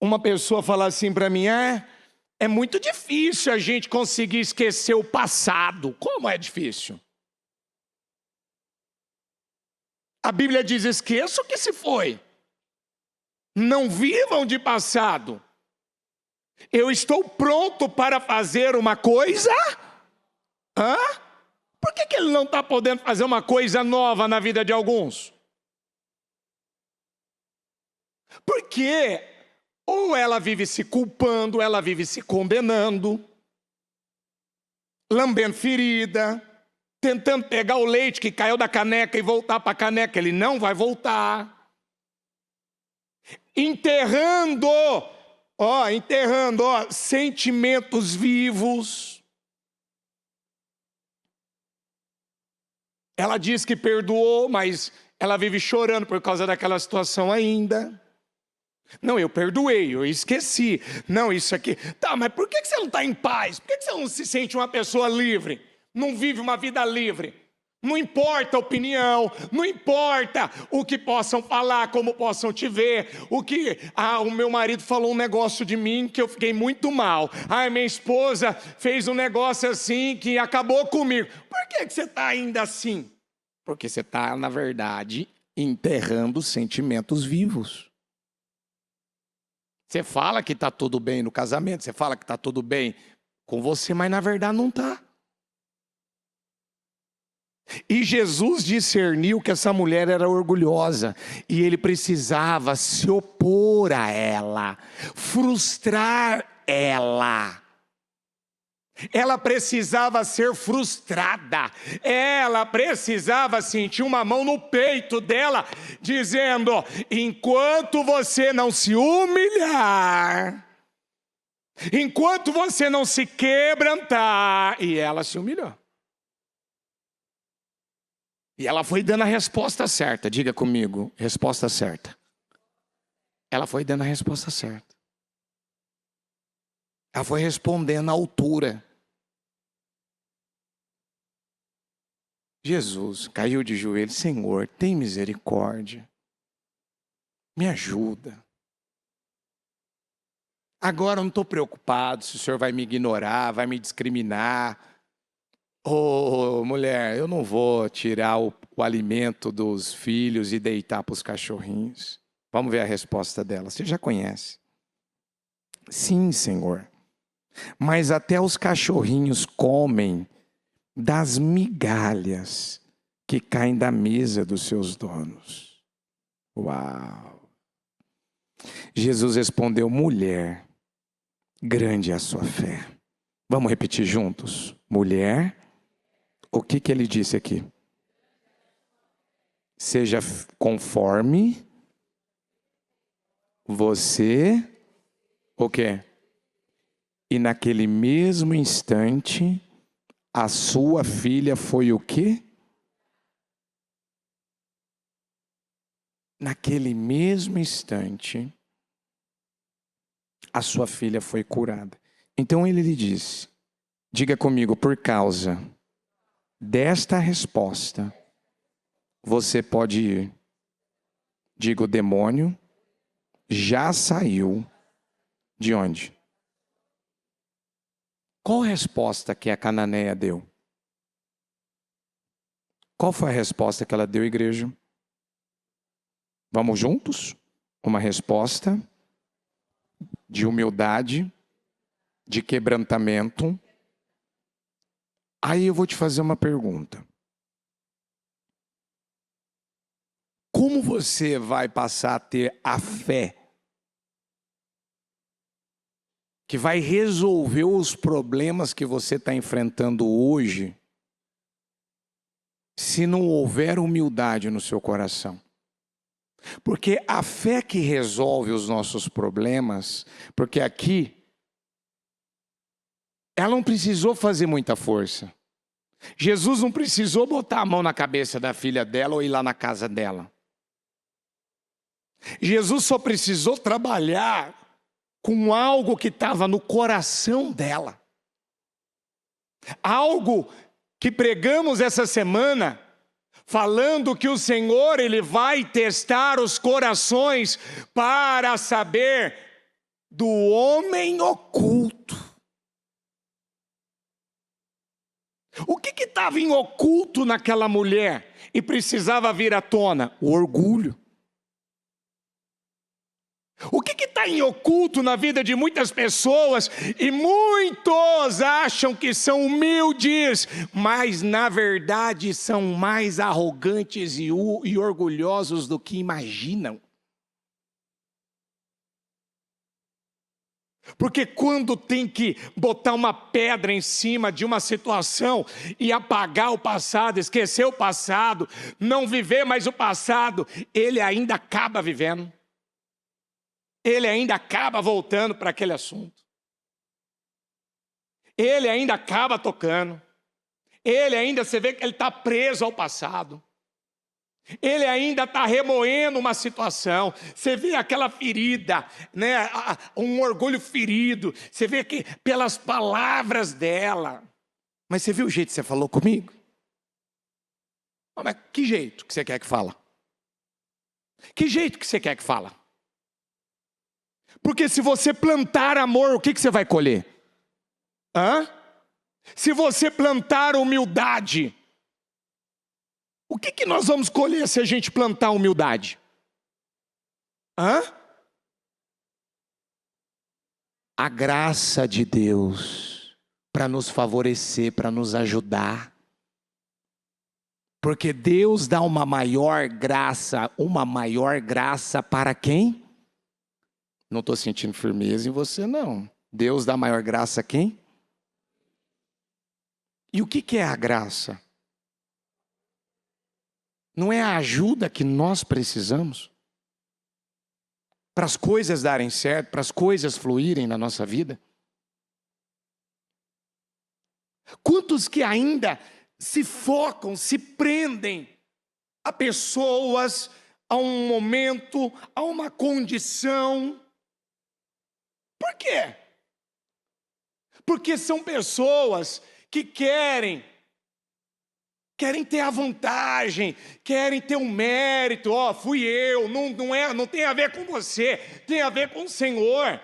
uma pessoa falar assim para mim, é muito difícil a gente conseguir esquecer o passado. Como é difícil? A Bíblia diz, esqueça o que se foi. Não vivam de passado. Eu estou pronto para fazer uma coisa. Por que ele não está podendo fazer uma coisa nova na vida de alguns? Porque ou ela vive se culpando, ela vive se condenando, lambendo ferida, tentando pegar o leite que caiu da caneca e voltar para a caneca, ele não vai voltar. Enterrando sentimentos vivos. Ela diz que perdoou, mas ela vive chorando por causa daquela situação ainda. Não, eu perdoei, eu esqueci. Não, isso aqui... Tá, mas por que você não está em paz? Por que você não se sente uma pessoa livre? Não vive uma vida livre? Não importa a opinião, não importa o que possam falar, como possam te ver. O meu marido falou um negócio de mim que eu fiquei muito mal. Minha esposa fez um negócio assim que acabou comigo. Por que você está ainda assim? Porque você está, na verdade, enterrando sentimentos vivos. Você fala que está tudo bem no casamento, você fala que está tudo bem com você, mas na verdade não está. E Jesus discerniu que essa mulher era orgulhosa e ele precisava se opor a ela, frustrar ela. Ela precisava ser frustrada, ela precisava sentir uma mão no peito dela, dizendo, enquanto você não se humilhar, enquanto você não se quebrantar, e ela se humilhou. E ela foi dando a resposta certa, diga comigo, resposta certa. Ela foi dando a resposta certa. Ela foi respondendo à altura. Jesus caiu de joelhos, Senhor, tem misericórdia. Me ajuda. Agora eu não estou preocupado se o Senhor vai me ignorar, vai me discriminar. Mulher, eu não vou tirar o alimento dos filhos e deitar para os cachorrinhos. Vamos ver a resposta dela. Você já conhece. Sim, Senhor. Mas até os cachorrinhos comem das migalhas que caem da mesa dos seus donos. Uau! Jesus respondeu: mulher, grande é a sua fé. Vamos repetir juntos? Mulher, o que ele disse aqui? Seja conforme você, o quê? E naquele mesmo instante, a sua filha foi o quê? Naquele mesmo instante, a sua filha foi curada. Então ele lhe disse, diga comigo, por causa desta resposta, você pode ir. Diga, o demônio já saiu de onde? Qual a resposta que a cananeia deu? Qual foi a resposta que ela deu, igreja? Vamos juntos? Uma resposta de humildade, de quebrantamento. Aí eu vou te fazer uma pergunta. Como você vai passar a ter a fé que vai resolver os problemas que você está enfrentando hoje, se não houver humildade no seu coração? Porque a fé que resolve os nossos problemas, porque aqui, ela não precisou fazer muita força. Jesus não precisou botar a mão na cabeça da filha dela ou ir lá na casa dela. Jesus só precisou trabalhar com algo que estava no coração dela. Algo que pregamos essa semana, falando que o Senhor, Ele vai testar os corações para saber do homem oculto. O que estava em oculto naquela mulher e precisava vir à tona? O orgulho. O que está em oculto na vida de muitas pessoas e muitos acham que são humildes, mas na verdade são mais arrogantes e orgulhosos do que imaginam. Porque quando tem que botar uma pedra em cima de uma situação e apagar o passado, esquecer o passado, não viver mais o passado, ele ainda acaba vivendo. Ele ainda acaba voltando para aquele assunto. Ele ainda acaba tocando. Ele ainda, você vê que ele está preso ao passado. Ele ainda está remoendo uma situação. Você vê aquela ferida, né? Um orgulho ferido. Você vê que pelas palavras dela. Mas você viu o jeito que você falou comigo? Mas que jeito que você quer que fala? Que jeito que você quer que fala? Porque se você plantar amor, o que você vai colher? Se você plantar humildade, o que nós vamos colher se a gente plantar humildade? A graça de Deus para nos favorecer, para nos ajudar. Porque Deus dá uma maior graça para quem? Não estou sentindo firmeza em você, não. Deus dá maior graça a quem? E o que é a graça? Não é a ajuda que nós precisamos? Para as coisas darem certo, para as coisas fluírem na nossa vida? Quantos que ainda se focam, se prendem a pessoas, a um momento, a uma condição? Por quê? Porque são pessoas que querem ter a vantagem, querem ter um mérito. Fui eu, não tem a ver com você, tem a ver com o Senhor.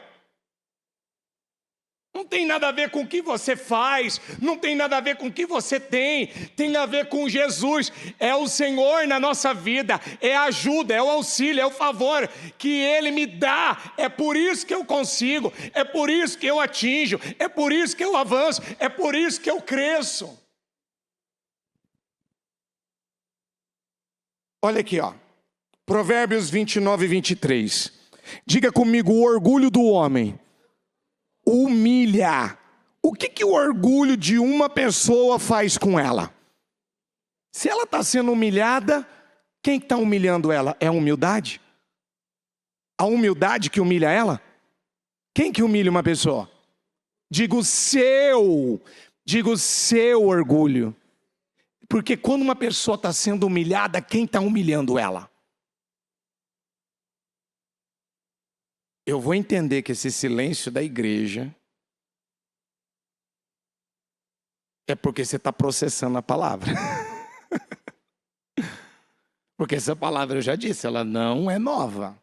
Não tem nada a ver com o que você faz, não tem nada a ver com o que você tem a ver com Jesus. É o Senhor na nossa vida, é a ajuda, é o auxílio, é o favor que Ele me dá. É por isso que eu consigo, é por isso que eu atinjo, é por isso que eu avanço, é por isso que eu cresço. Olha aqui, Provérbios 29 e 23. Diga comigo, o orgulho do homem humilha. O que o orgulho de uma pessoa faz com ela? Se ela está sendo humilhada, quem está humilhando ela? É a humildade? A humildade que humilha ela? Quem que humilha uma pessoa? Diga o seu orgulho. Porque quando uma pessoa está sendo humilhada, quem está humilhando ela? Eu vou entender que esse silêncio da igreja é porque você está processando a palavra. Porque essa palavra eu já disse, ela não é nova.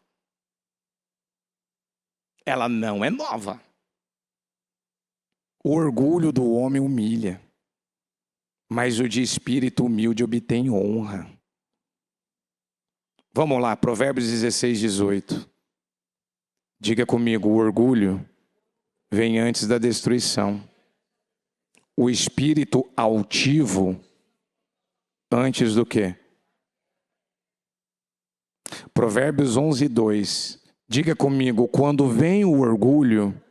Ela não é nova. O orgulho do homem humilha, mas o de espírito humilde obtém honra. Vamos lá, Provérbios 16, 18. Diga comigo, o orgulho vem antes da destruição. O espírito altivo antes do quê? Provérbios 11, 2. Diga comigo, quando vem o orgulho,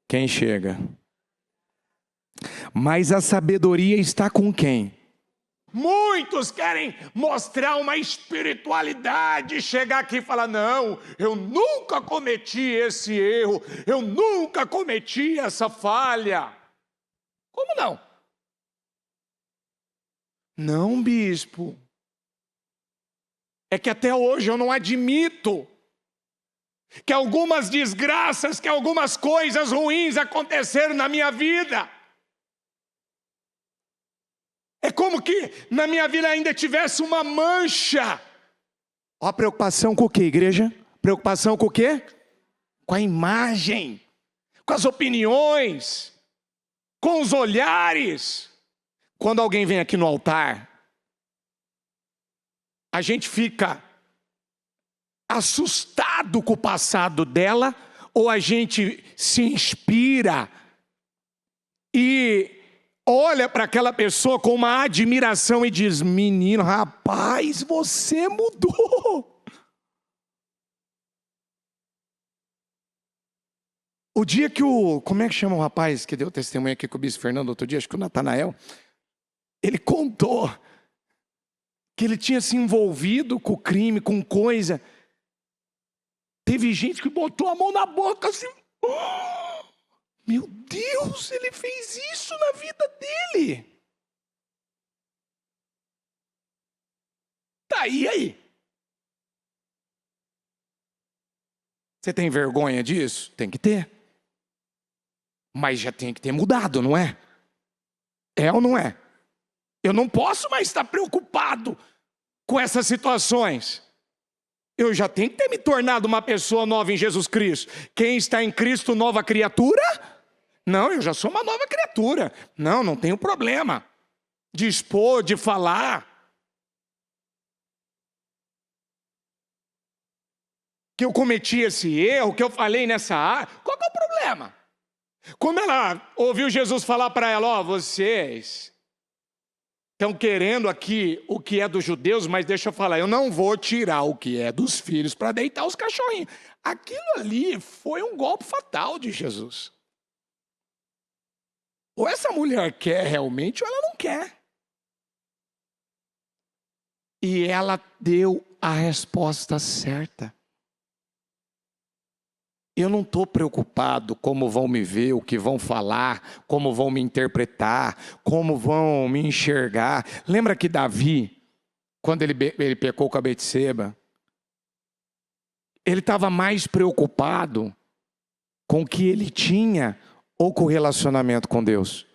quem chega? Mas a sabedoria está com quem? Muitos querem mostrar uma espiritualidade, chegar aqui e falar, não, eu nunca cometi esse erro, eu nunca cometi essa falha. Como não? Não, bispo. É que até hoje eu não admito que algumas desgraças, que algumas coisas ruins aconteceram na minha vida. É como que na minha vida ainda tivesse uma mancha. Ó, preocupação com o quê, igreja? Preocupação com o quê? Com a imagem, com as opiniões, com os olhares. Quando alguém vem aqui no altar, a gente fica assustado com o passado dela, ou a gente se inspira e olha para aquela pessoa com uma admiração e diz, menino, rapaz, você mudou. O dia que como é que chama o rapaz que deu testemunho aqui com o bispo Fernando outro dia, acho que o Natanael, ele contou que ele tinha se envolvido com crime, com coisa. Teve gente que botou a mão na boca assim. Oh, meu Deus, ele fez isso na vida dele. Tá aí. Você tem vergonha disso? Tem que ter. Mas já tem que ter mudado, não é? É ou não é? Eu não posso mais estar preocupado com essas situações. Eu já tenho que ter me tornado uma pessoa nova em Jesus Cristo. Quem está em Cristo, nova criatura? Não, eu já sou uma nova criatura. Não tenho problema de expor, de falar. Que eu cometi esse erro, que eu falei nessa área. Qual que é o problema? Quando ela ouviu Jesus falar para ela, ó, vocês estão querendo aqui o que é dos judeus, mas deixa eu falar, eu não vou tirar o que é dos filhos para deitar os cachorrinhos. Aquilo ali foi um golpe fatal de Jesus. Ou essa mulher quer realmente ou ela não quer. E ela deu a resposta certa. Eu não estou preocupado como vão me ver, o que vão falar, como vão me interpretar, como vão me enxergar. Lembra que Davi, quando ele pecou com a Betseba, ele estava mais preocupado com o que ele tinha ou com o relacionamento com Deus?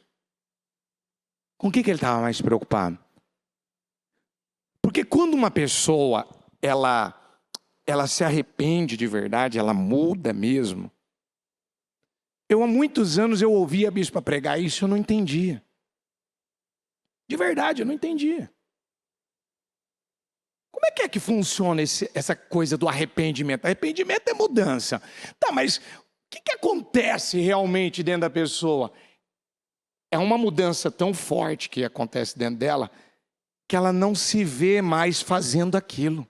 Com o que ele estava mais preocupado? Porque quando uma pessoa, ela se arrepende de verdade, ela muda mesmo. Há muitos anos eu ouvia a bispa pregar isso, eu não entendia. De verdade, eu não entendia. Como é que funciona essa coisa do arrependimento? Arrependimento é mudança. Tá, mas o que acontece realmente dentro da pessoa? É uma mudança tão forte que acontece dentro dela, que ela não se vê mais fazendo aquilo.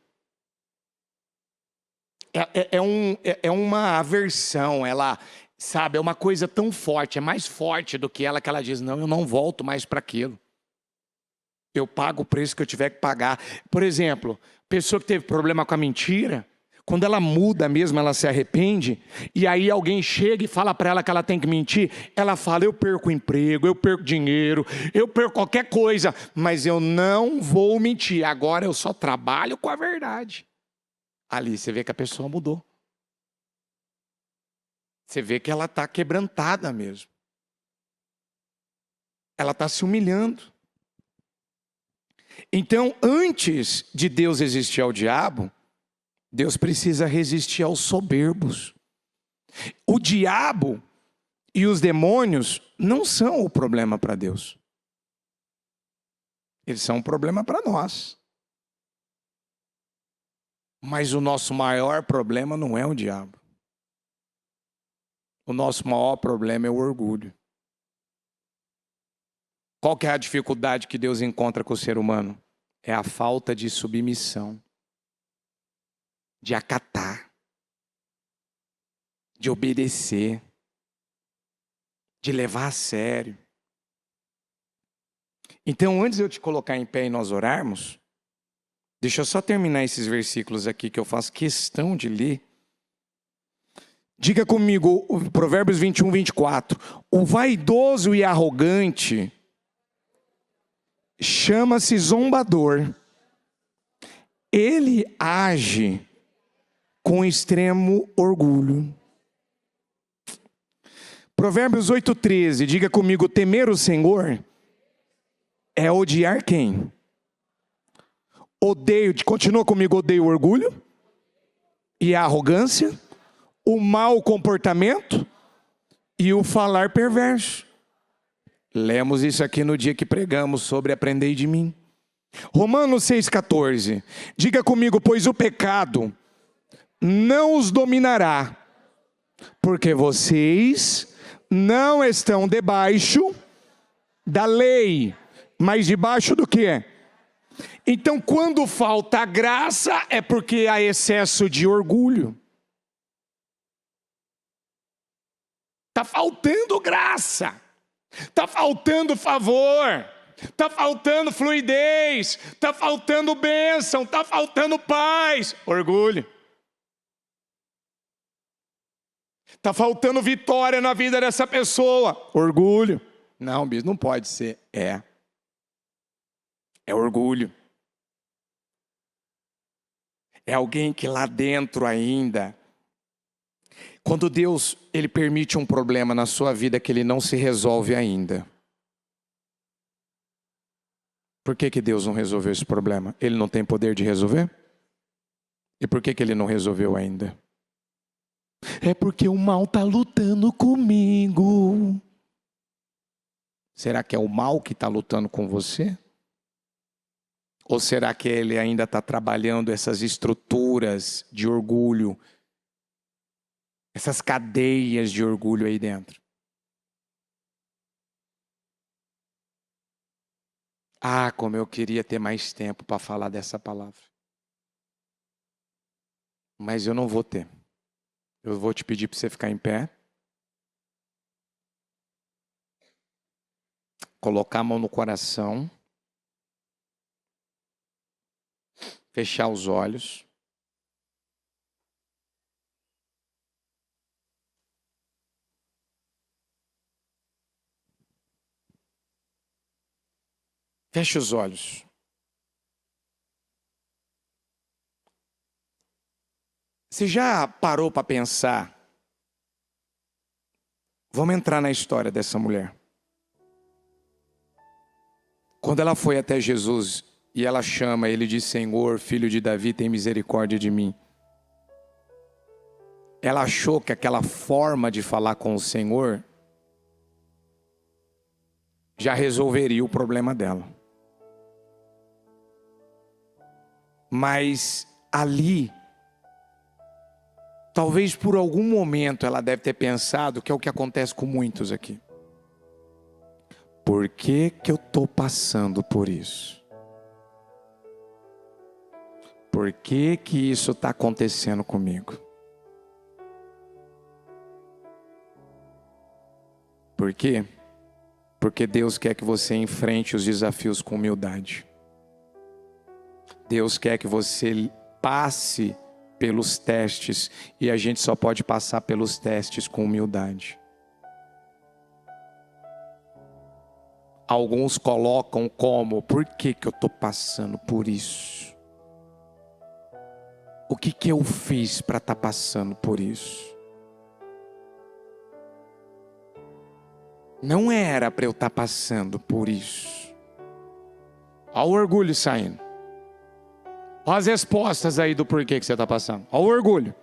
é uma aversão, ela, sabe, é uma coisa tão forte, é mais forte do que ela diz, não, eu não volto mais para aquilo. Eu pago o preço que eu tiver que pagar. Por exemplo, pessoa que teve problema com a mentira, quando ela muda mesmo, ela se arrepende, e aí alguém chega e fala para ela que ela tem que mentir, ela fala, eu perco o emprego, eu perco dinheiro, eu perco qualquer coisa, mas eu não vou mentir, agora eu só trabalho com a verdade. Ali você vê que a pessoa mudou. Você vê que ela está quebrantada mesmo. Ela está se humilhando. Então, antes de Deus resistir ao diabo, Deus precisa resistir aos soberbos. O diabo e os demônios não são o problema para Deus. Eles são um problema para nós. Mas o nosso maior problema não é o diabo. O nosso maior problema é o orgulho. Qual que é a dificuldade que Deus encontra com o ser humano? É a falta de submissão, de acatar, de obedecer, de levar a sério. Então, antes de eu te colocar em pé e nós orarmos, deixa eu só terminar esses versículos aqui que eu faço questão de ler. Diga comigo, Provérbios 21, 24. O vaidoso e arrogante chama-se zombador. Ele age com extremo orgulho. Provérbios 8:13. Diga comigo, temer o Senhor é odiar quem? Continua comigo, odeio o orgulho e a arrogância, o mau comportamento e o falar perverso. Lemos isso aqui no dia que pregamos sobre aprendei de mim. Romanos 6,14. Diga comigo, pois o pecado não os dominará, porque vocês não estão debaixo da lei, mas debaixo do quê? Então, quando falta graça, é porque há excesso de orgulho. Está faltando graça, está faltando favor, está faltando fluidez, está faltando bênção, está faltando paz. Orgulho. Está faltando vitória na vida dessa pessoa. Orgulho. Não, bispo, não pode ser. É orgulho. É alguém que lá dentro ainda, quando Deus ele permite um problema na sua vida que ele não se resolve ainda. Por que Deus não resolveu esse problema? Ele não tem poder de resolver? E por que ele não resolveu ainda? É porque o mal está lutando comigo. Será que é o mal que está lutando com você? Ou será que ele ainda está trabalhando essas estruturas de orgulho, essas cadeias de orgulho aí dentro? Ah, como eu queria ter mais tempo para falar dessa palavra. Mas eu não vou ter. Eu vou te pedir para você ficar em pé. Colocar a mão no coração. Fechar os olhos. Feche os olhos. Você já parou para pensar? Vamos entrar na história dessa mulher. Quando ela foi até Jesus e ela chama ele de Senhor, filho de Davi, tem misericórdia de mim. Ela achou que aquela forma de falar com o Senhor já resolveria o problema dela. Mas ali, talvez por algum momento ela deve ter pensado, que é o que acontece com muitos aqui. Por que eu estou passando por isso? por que que isso está acontecendo comigo? Por quê? Porque Deus quer que você enfrente os desafios com humildade. Deus quer que você passe pelos testes, e a gente só pode passar pelos testes com humildade. Alguns colocam como: por que que eu estou passando por isso? O que que eu fiz para estar passando por isso? Não era para eu estar passando por isso. Olha o orgulho saindo. Olha as respostas aí do porquê que você está passando. Olha o orgulho.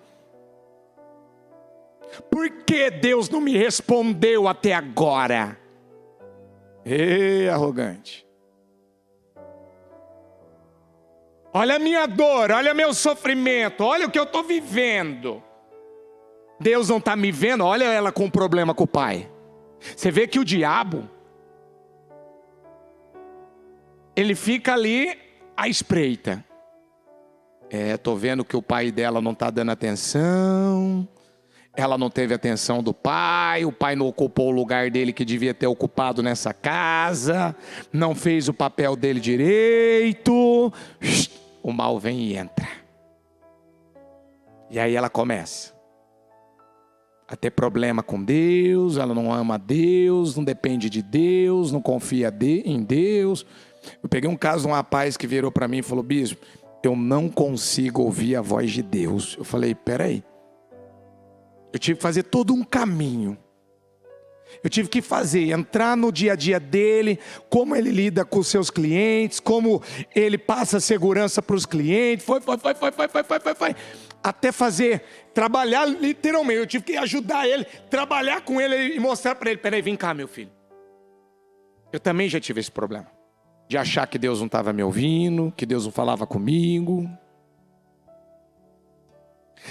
Por que Deus não me respondeu até agora? Ei, arrogante. Olha a minha dor, olha meu sofrimento, olha o que eu estou vivendo. Deus não está me vendo, olha ela com problema com o pai. Você vê que o diabo, ele fica ali à espreita. Estou vendo que o pai dela não está dando atenção. Ela não teve atenção do pai. O pai não ocupou o lugar dele que devia ter ocupado nessa casa. Não fez o papel dele direito. O mal vem e entra. E aí ela começa a ter problema com Deus. Ela não ama Deus, não depende de Deus, não confia em Deus. Eu peguei um caso de um rapaz que virou para mim e falou: bispo, eu não consigo ouvir a voz de Deus. Eu falei: peraí. Eu tive que fazer todo um caminho. Eu tive que entrar no dia a dia dele, como ele lida com os seus clientes, como ele passa segurança para os clientes, foi. Até trabalhar literalmente. Eu tive que ajudar ele, trabalhar com ele e mostrar para ele: peraí, vem cá, meu filho. Eu também já tive esse problema. De achar que Deus não estava me ouvindo, que Deus não falava comigo.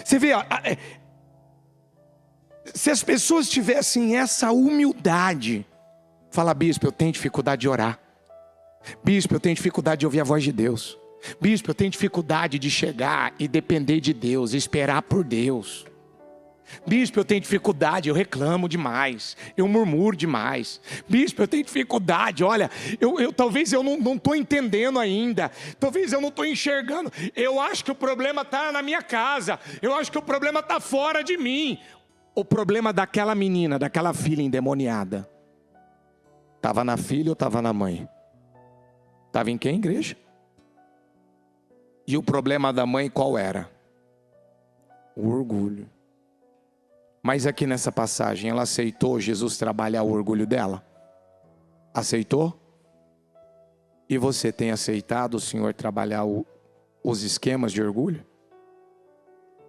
Você vê, se as pessoas tivessem essa humildade, fala: bispo, eu tenho dificuldade de orar. Bispo, eu tenho dificuldade de ouvir a voz de Deus. Bispo, eu tenho dificuldade de chegar e depender de Deus, esperar por Deus. Bispo, eu tenho dificuldade, eu reclamo demais, eu murmuro demais. Bispo, eu tenho dificuldade, olha, talvez eu não estou entendendo ainda, talvez eu não estou enxergando. Eu acho que o problema está na minha casa, eu acho que o problema está fora de mim. O problema daquela menina, daquela filha endemoniada, estava na filha ou estava na mãe? Estava em quem, igreja? E o problema da mãe qual era? O orgulho. Mas aqui nessa passagem, ela aceitou Jesus trabalhar o orgulho dela? Aceitou? E você tem aceitado o Senhor trabalhar os esquemas de orgulho?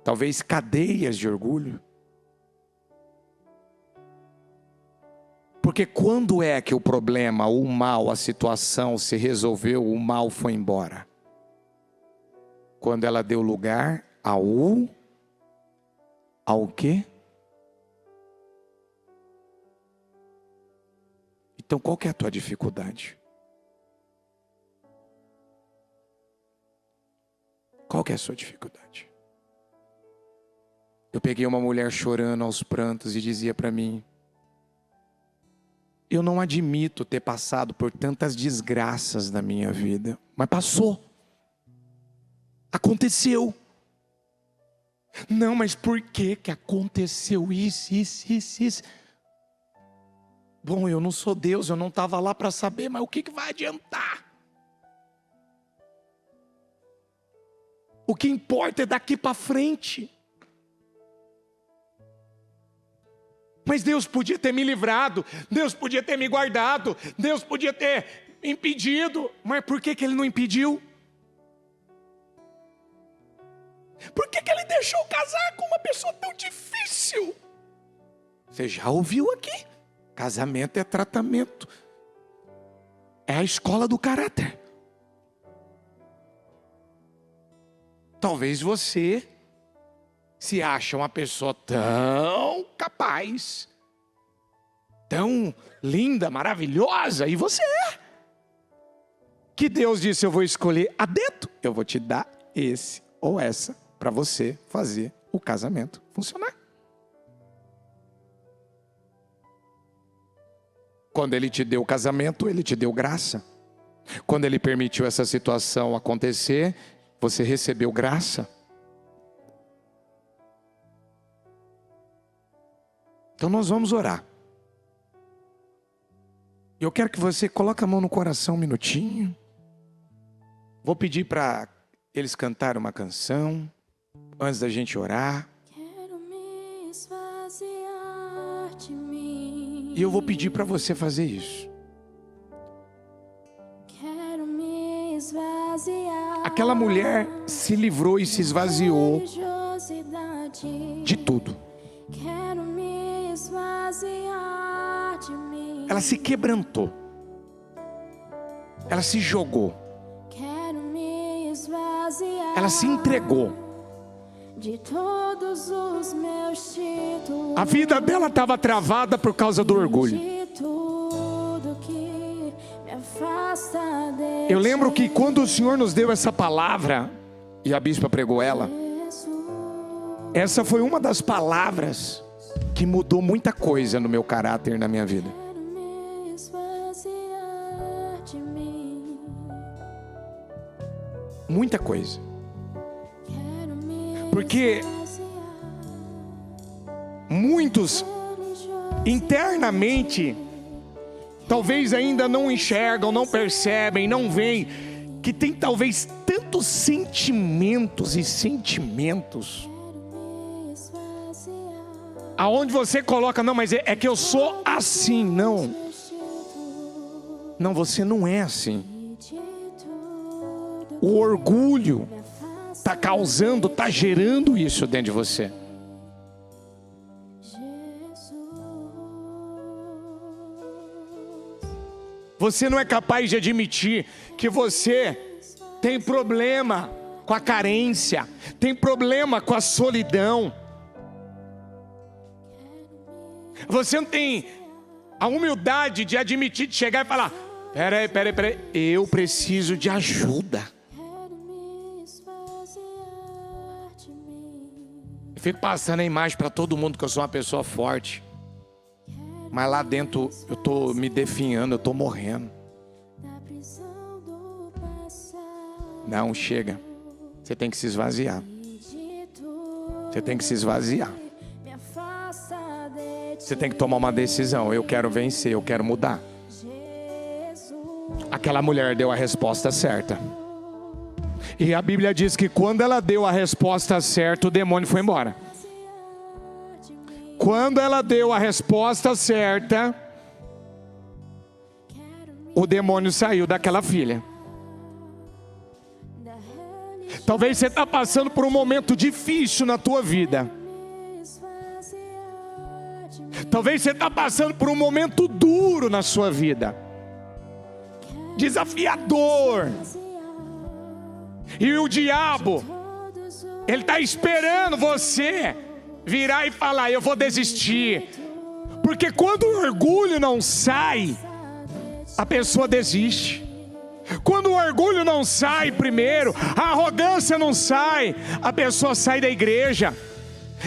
Talvez cadeias de orgulho? Porque quando é que o problema, o mal, a situação se resolveu, o mal foi embora? Quando ela deu lugar ao quê? Então qual que é a tua dificuldade? Qual que é a sua dificuldade? Eu peguei uma mulher chorando aos prantos e dizia para mim: eu não admito ter passado por tantas desgraças na minha vida, mas passou. Aconteceu. Não, mas por que aconteceu isso? Bom, eu não sou Deus, eu não estava lá para saber, mas o que vai adiantar? O que importa é daqui para frente. Mas Deus podia ter me livrado, Deus podia ter me guardado, Deus podia ter impedido. Mas por que Ele não impediu? Por que Ele deixou casar com uma pessoa tão difícil? Você já ouviu aqui? Casamento é tratamento. É a escola do caráter. Talvez você se acha uma pessoa tão capaz, tão linda, maravilhosa, e você é. Que Deus disse: eu vou escolher a dedo, eu vou te dar esse ou essa para você fazer o casamento funcionar. Quando Ele te deu o casamento, Ele te deu graça. Quando Ele permitiu essa situação acontecer, você recebeu graça. Então nós vamos orar. Eu quero que você coloque a mão no coração um minutinho. Vou pedir para eles cantarem uma canção antes da gente orar. Quero me esvaziar de mim. E eu vou pedir para você fazer isso. Quero me esvaziar. Aquela mulher se livrou e se esvaziou Religiosidade. de tudo. Quero me esvaziar de mim. Ela se quebrantou. Ela se jogou. Quero me esvaziar. Ela se entregou. De todos os meus títulos. A vida dela estava travada por causa do orgulho. De tudo que me afasta de Eu lembro que ti. quando o Senhor nos deu essa palavra, e a bispa pregou ela, essa foi uma das palavras que mudou muita coisa no meu caráter e na minha vida. Quero me esvaziar de mim. Muita coisa. Quero me Porque esvaziar. muitos Religiosidade. internamente talvez ainda não enxergam, não percebem, não veem que tem talvez tantos sentimentos e sentimentos Quero me esvaziar. aonde você coloca, não, mas é que eu sou assim. Não, Meus títulos. não, você não é assim. De tudo O orgulho que me afasta está causando, está gerando isso dentro de você. Você não é capaz de admitir que você tem problema com a carência, tem problema com a solidão. Você não tem a humildade de admitir, de chegar e falar: peraí, eu preciso de ajuda. Quero me esvaziar de mim. Eu fico passando a imagem para todo mundo que eu sou uma pessoa forte, mas lá dentro eu estou me definhando, eu estou morrendo. Da prisão do passado. Não, chega. Você tem que se esvaziar. De tudo Você tem que se esvaziar. me afasta de ti. Você tem que tomar uma decisão. Eu quero vencer, eu quero mudar. Jesus. Aquela mulher deu a resposta certa. E a Bíblia diz que quando ela deu a resposta certa, o demônio foi embora. De mim. Quando ela deu a resposta certa, Quero me o demônio saiu daquela filha. da religião. Talvez você está passando por um momento difícil na tua vida. Me esvaziar de mim. Talvez você está passando por um momento duro na sua vida. Desafiador. E o diabo, Todos os ele está esperando você virar e falar: eu vou desistir. Porque quando o orgulho não sai, a pessoa desiste. Quando o orgulho não sai primeiro, a arrogância não sai, a pessoa sai da igreja.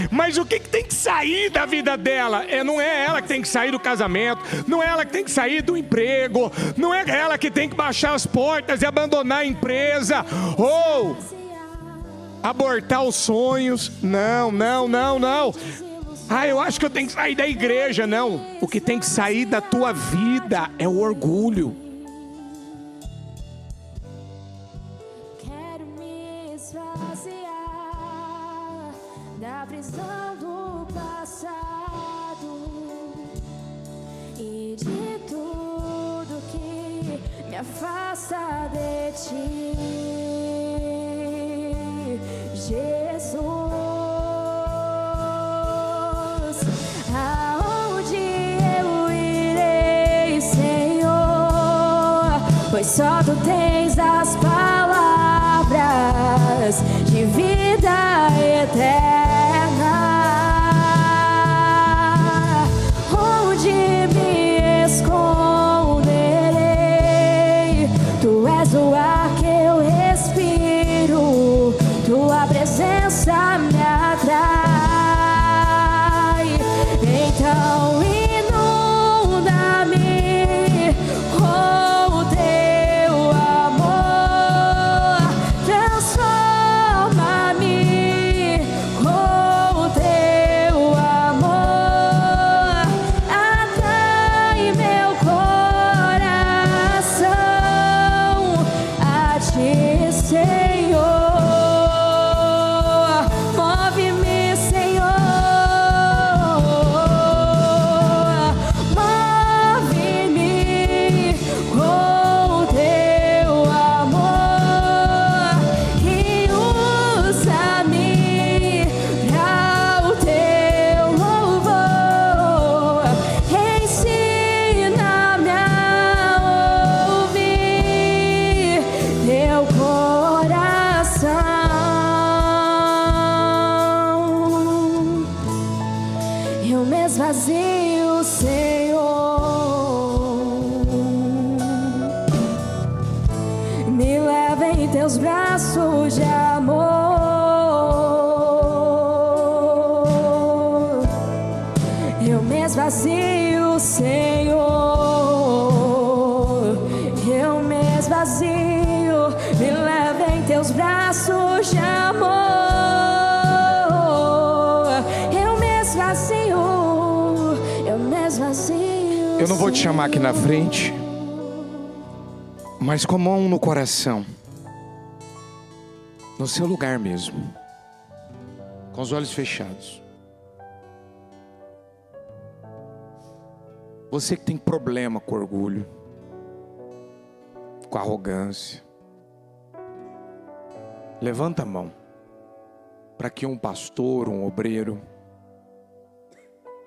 Mas o que tem que sair da vida dela? Não é ela que tem que sair do casamento, não é ela que tem que sair do emprego, não é ela que tem que baixar as portas e abandonar a empresa, ou abortar os sonhos. Não. Ah, eu acho que eu tenho que sair da igreja. Não, o que tem que sair da tua vida é o orgulho. Quero me esvaziar da prisão do passado e de tudo que me afasta de ti, Jesus. Aonde eu irei, Senhor? Pois só tu tens as palavras de vida eterna. Onde me esconderei? Tu és o ar que eu respiro, tua teus braços de amor. Eu me esvazio, Senhor. Eu me esvazio, me leva em teus braços de amor. Eu me esvazio, eu me esvazio. Eu não vou te chamar aqui na frente, mas com a mão no coração, no seu lugar mesmo, com os olhos fechados. Você que tem problema com orgulho, com arrogância, levanta a mão, para que um pastor, um obreiro,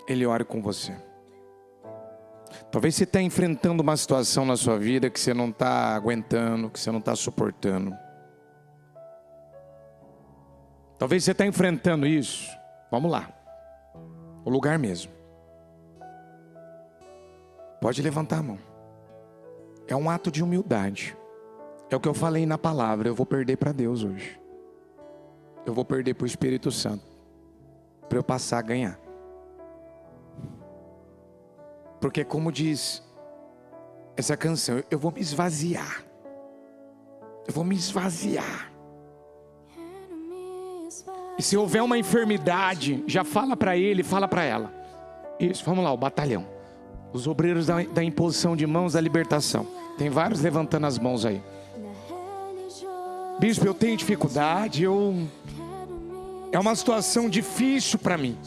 ele ore com você. Talvez você esteja enfrentando uma situação na sua vida que você não está aguentando, que você não está suportando. Talvez você esteja enfrentando isso. Vamos lá, o lugar mesmo. Pode levantar a mão. É um ato de humildade. É o que eu falei na palavra. Eu vou perder para Deus hoje. Eu vou perder para o Espírito Santo, para eu passar a ganhar. Porque como diz essa canção, eu vou me esvaziar. Eu vou me esvaziar. E se houver uma enfermidade, já fala para ele, fala para ela. Isso, vamos lá, o batalhão. Os obreiros da imposição de mãos da libertação. Tem vários levantando as mãos aí. Bispo, eu tenho dificuldade, é uma situação difícil para mim.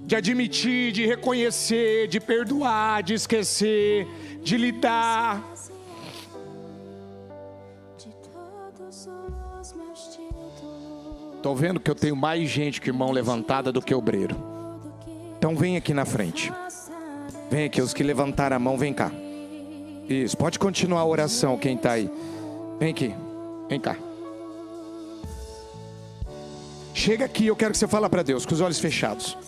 De admitir, de reconhecer, de perdoar, de esquecer, de lidar. Estou vendo que eu tenho mais gente com mão levantada do que obreiro. Então vem aqui na frente. Vem aqui, os que levantaram a mão, vem cá. Isso, pode continuar a oração, quem está aí. Vem aqui, vem cá. Chega aqui, eu quero que você fale para Deus, com os olhos fechados.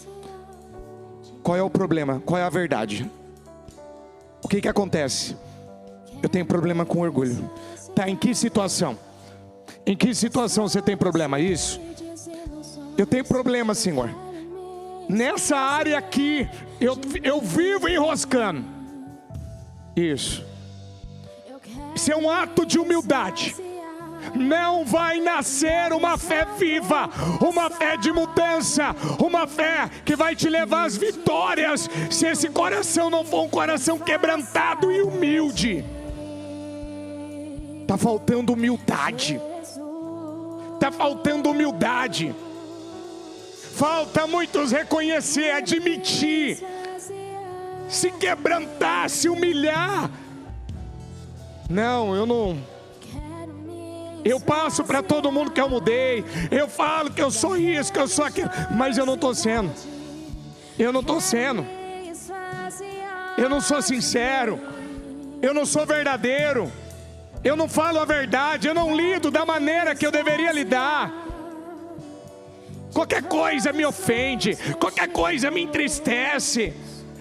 Qual é o problema? Qual é a verdade? O que acontece? Eu tenho problema com orgulho. Tá, em que situação? Em que situação você tem problema? Isso? Eu tenho problema, Senhor. Nessa área aqui, eu vivo enroscando. Isso. Isso é um ato de humildade. Não vai nascer uma fé viva, uma fé de mudança, uma fé que vai te levar às vitórias, se esse coração não for um coração quebrantado e humilde. Está faltando humildade. Está faltando humildade. Falta muitos reconhecer, admitir, se quebrantar, se humilhar. Não, eu não. Eu passo para todo mundo que eu mudei. Eu falo que eu sou isso, que eu sou aquilo. Mas eu não estou sendo. Eu não estou sendo. Eu não sou sincero. Eu não sou verdadeiro. Eu não falo a verdade. Eu não lido da maneira que eu deveria lidar. Qualquer coisa me ofende, qualquer coisa me entristece,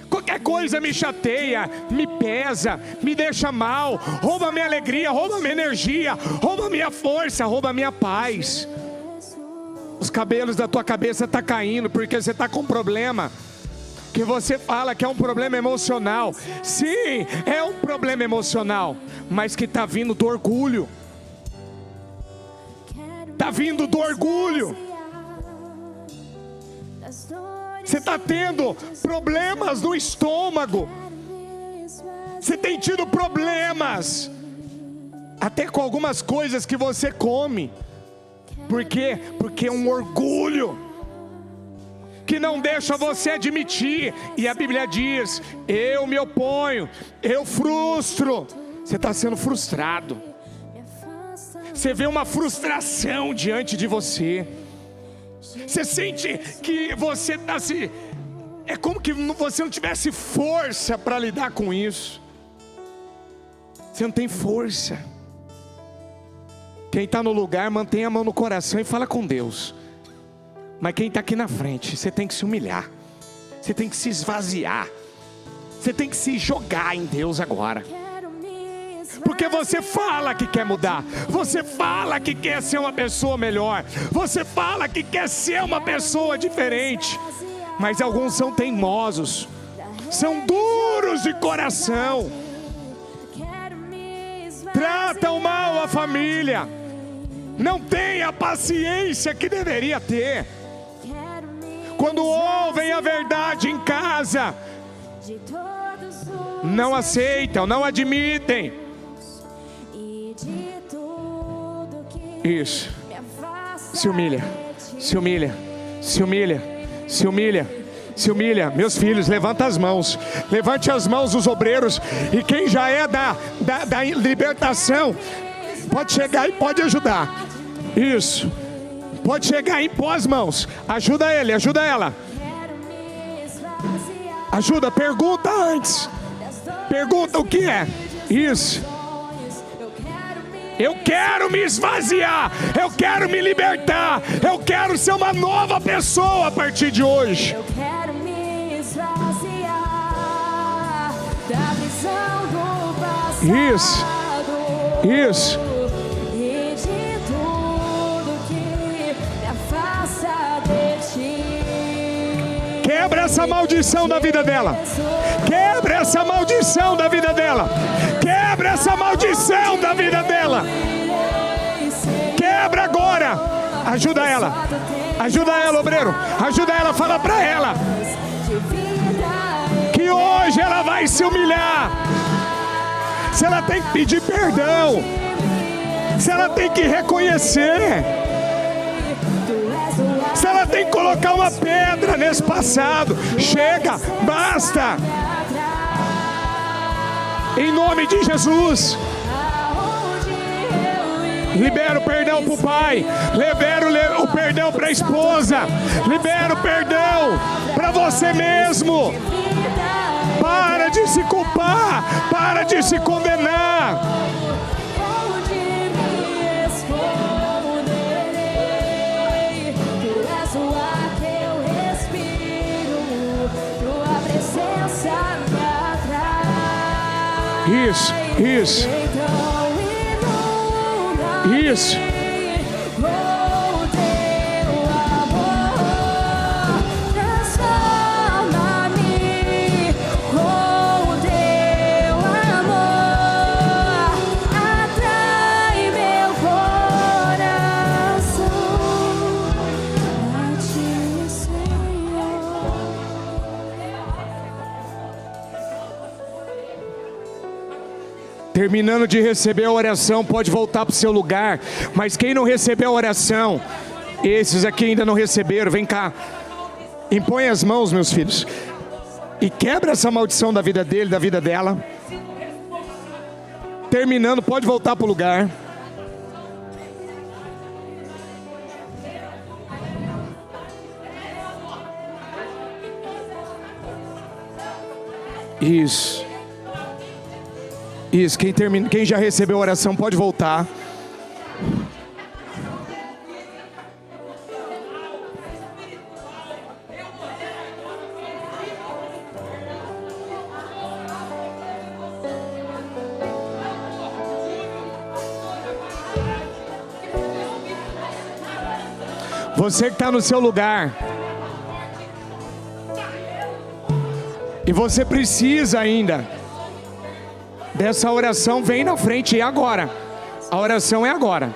qualquer coisa me chateia, me pesa, me deixa mal, rouba minha alegria, rouba minha energia, rouba minha força, rouba minha paz. Os cabelos da tua cabeça estão caindo porque você está com um problema que você fala que é um problema emocional. Sim, é um problema emocional, mas que está vindo do orgulho. Está vindo do orgulho. Você está tendo problemas no estômago. Você tem tido problemas até com algumas coisas que você come. Por quê? Porque é um orgulho que não deixa você admitir. E a Bíblia diz: eu me oponho, eu frustro. Você está sendo frustrado. Você vê uma frustração diante de você. Você sente que você está se... É como que você não tivesse força para lidar com isso. Você não tem força. Quem está no lugar, mantém a mão no coração e fala com Deus. Mas quem está aqui na frente, você tem que se humilhar. Você tem que se esvaziar. Você tem que se jogar em Deus agora. Porque você fala que quer mudar, você fala que quer ser uma pessoa melhor, você fala que quer ser uma pessoa diferente. Mas alguns são teimosos, são duros de coração, tratam mal a família, não têm a paciência que deveria ter. Quando ouvem a verdade em casa, não aceitam, não admitem. Isso. Se humilha, se humilha, se humilha, se humilha, se humilha. Meus filhos, levanta as mãos. Levante as mãos os obreiros. E quem já é da libertação, pode chegar e pode ajudar. Isso. Pode chegar e impor as mãos. Ajuda ele, ajuda ela. Ajuda, pergunta antes. Pergunta o que é. Isso. Eu quero me esvaziar. Eu quero me libertar. Eu quero ser uma nova pessoa a partir de hoje. Eu quero me esvaziar da visão do passado. Isso. Isso. E de tudo que me afasta de ti. Quebra essa maldição da vida dela. Quebra essa maldição da vida dela. Quebra essa maldição da vida dela. Quebra agora. Ajuda ela. Ajuda ela, obreiro. Ajuda ela, fala pra ela que hoje ela vai se humilhar. Se ela tem que pedir perdão, se ela tem que reconhecer, se ela tem que colocar uma pedra nesse passado, chega, basta. Em nome de Jesus. Libera o perdão para o pai. Libera o perdão para a esposa. Libera o perdão para você mesmo. Para de se culpar. Para de se condenar. Isso, isso. Isso. Terminando de receber a oração, pode voltar para o seu lugar. Mas quem não recebeu a oração, esses aqui ainda não receberam, vem cá. Impõe as mãos, meus filhos. E quebra essa maldição da vida dele, da vida dela. Terminando, pode voltar para o lugar. Isso. Isso, quem já recebeu a oração pode voltar. Você que está no seu lugar e você precisa ainda dessa oração, vem na frente, é agora. A oração é agora.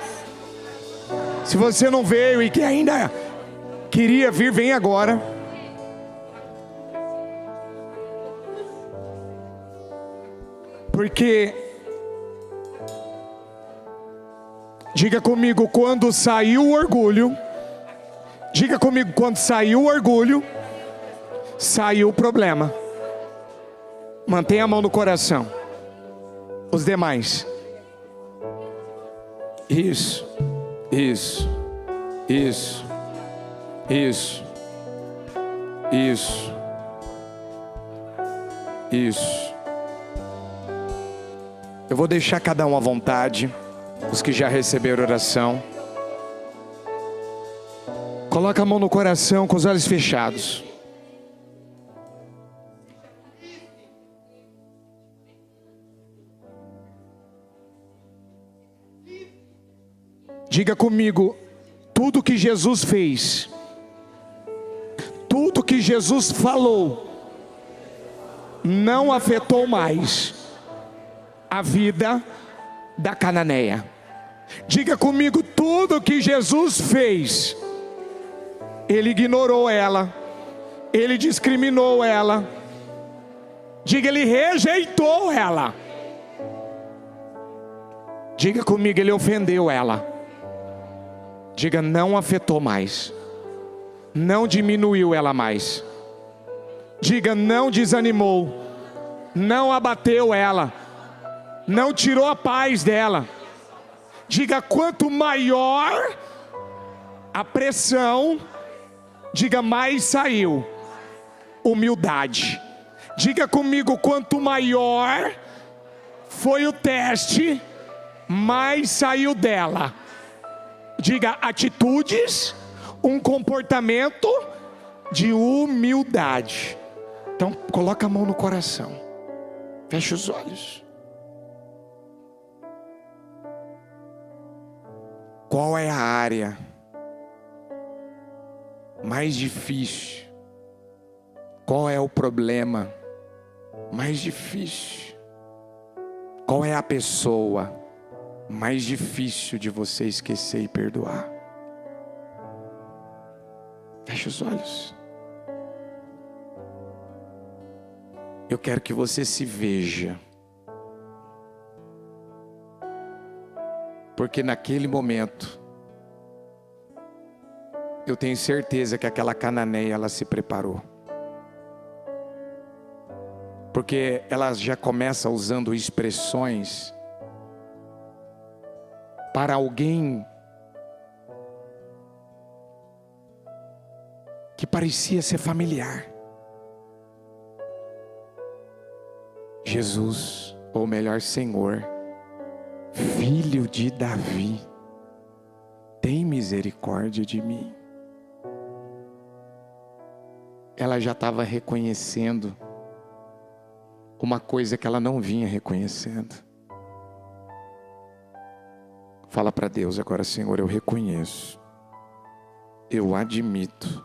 Se você não veio e que ainda queria vir, vem agora. Porque, diga comigo, quando saiu o orgulho, diga comigo, quando saiu o orgulho, saiu o problema. Mantenha a mão no coração. Os demais. Isso. Isso. Isso. Isso. Isso. Isso. Eu vou deixar cada um à vontade. Os que já receberam oração. Coloca a mão no coração com os olhos fechados. Diga comigo, tudo que Jesus fez, tudo que Jesus falou, não afetou mais a vida da cananeia. Diga comigo, tudo que Jesus fez, Ele ignorou ela, Ele discriminou ela. Diga, Ele rejeitou ela. Diga comigo, Ele ofendeu ela. Diga, não afetou mais, não diminuiu ela mais. Diga, não desanimou, não abateu ela, não tirou a paz dela. Diga, quanto maior a pressão, diga, mais saiu humildade. Diga comigo, quanto maior foi o teste, mais saiu dela. Diga, atitudes, um comportamento de humildade. Então, coloca a mão no coração, fecha os olhos. Qual é a área mais difícil? Qual é o problema mais difícil? Qual é a pessoa mais difícil de você esquecer e perdoar? Feche os olhos. Eu quero que você se veja, porque naquele momento eu tenho certeza que aquela cananeia, ela se preparou, porque ela já começa usando expressões para alguém que parecia ser familiar. Jesus, ou melhor, Senhor, Filho de Davi, tem misericórdia de mim. Ela já estava reconhecendo uma coisa que ela não vinha reconhecendo. Fala para Deus agora, Senhor, eu reconheço, eu admito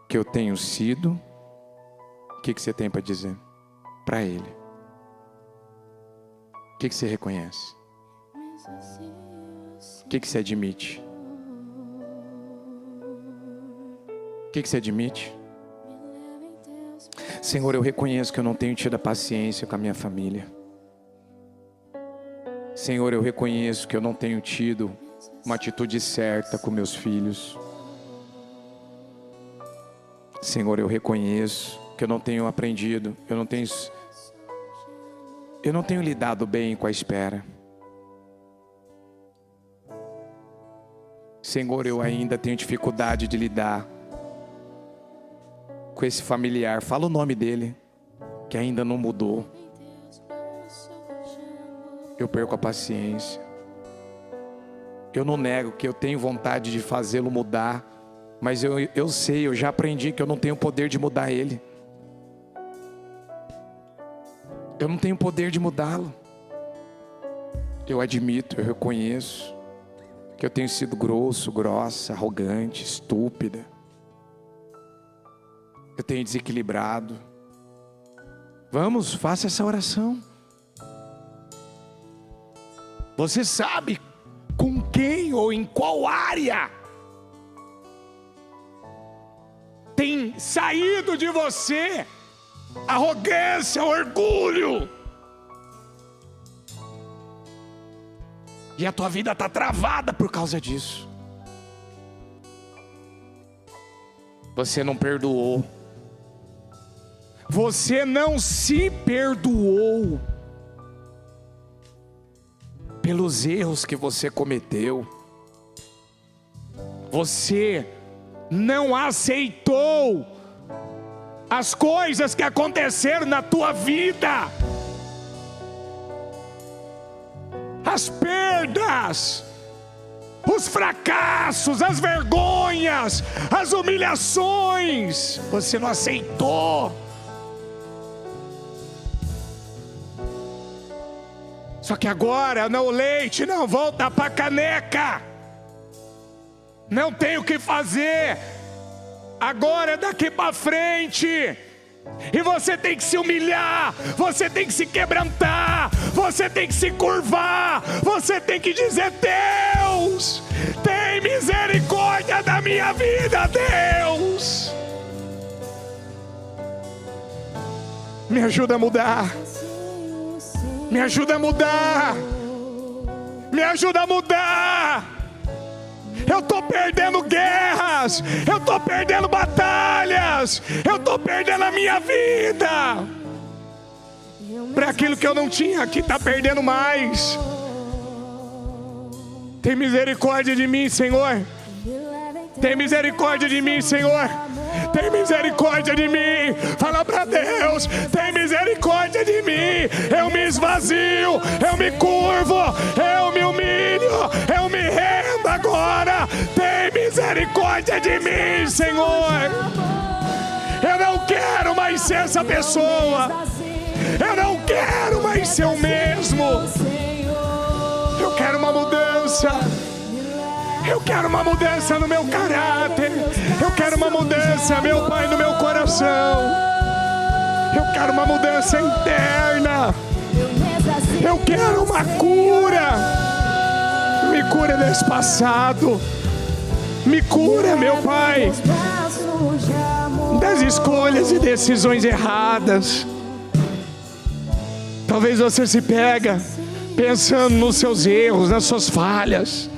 que eu tenho sido. O que você tem para dizer para Ele? O que você reconhece? O que você admite? O que você admite? Senhor, eu reconheço que eu não tenho tido a paciência com a minha família. Senhor, eu reconheço que eu não tenho tido uma atitude certa com meus filhos. Senhor, eu reconheço que eu não tenho aprendido, eu não tenho lidado bem com a espera. Senhor, eu ainda tenho dificuldade de lidar com esse familiar, fala o nome dele, que ainda não mudou. Eu perco a paciência. Eu não nego que eu tenho vontade de fazê-lo mudar, mas eu sei, eu já aprendi que eu não tenho poder de mudar ele. Eu não tenho poder de mudá-lo. Eu admito, eu reconheço que eu tenho sido grosso, grossa, arrogante, estúpida. Eu tenho desequilibrado. Vamos, faça essa oração. Você sabe com quem ou em qual área tem saído de você arrogância, orgulho, e a tua vida está travada por causa disso. Você não perdoou. Você não se perdoou pelos erros que você cometeu. Você não aceitou as coisas que aconteceram na tua vida, as perdas, os fracassos, as vergonhas, as humilhações. Você não aceitou. Só que agora, não, o leite não volta para a caneca. Não tem o que fazer. Agora é daqui para frente. E você tem que se humilhar, você tem que se quebrantar, você tem que se curvar, você tem que dizer: Deus, tem misericórdia da minha vida, Deus. Me ajuda a mudar. Me ajuda a mudar. Me ajuda a mudar. Eu estou perdendo guerras, eu estou perdendo batalhas, eu estou perdendo a minha vida para aquilo que eu não tinha, que está perdendo mais. Tem misericórdia de mim, Senhor. Tem misericórdia de mim, Senhor. Tem misericórdia de mim. Fala para Deus: tem misericórdia de mim. Eu me esvazio, eu me curvo, eu me humilho, eu me rendo agora. Tem misericórdia de mim, Senhor. Eu não quero mais ser essa pessoa. Eu não quero mais ser o mesmo. Eu quero uma mudança. Eu quero uma mudança no meu caráter. Eu quero uma mudança, meu Pai, no meu coração. Eu quero uma mudança interna. Eu quero uma cura. Me cura desse passado. Me cura, meu Pai, das escolhas e decisões erradas. Talvez você se pega pensando nos seus erros, nas suas falhas.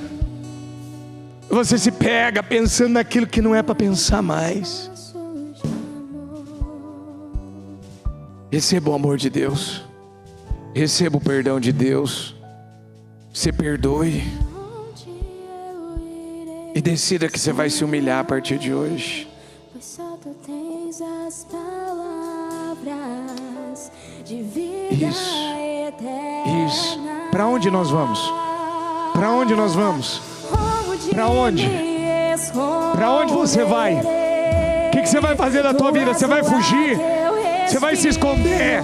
Você se pega pensando naquilo que não é para pensar mais. Receba o amor de Deus. Receba o perdão de Deus. Se perdoe. E decida que você vai se humilhar a partir de hoje. Pois só tu tens as palavras de vida eterna. Isso. Para onde nós vamos? Para onde nós vamos? Para onde? Para onde você vai? O que você vai fazer da tua vida? Você vai fugir? Você vai se esconder?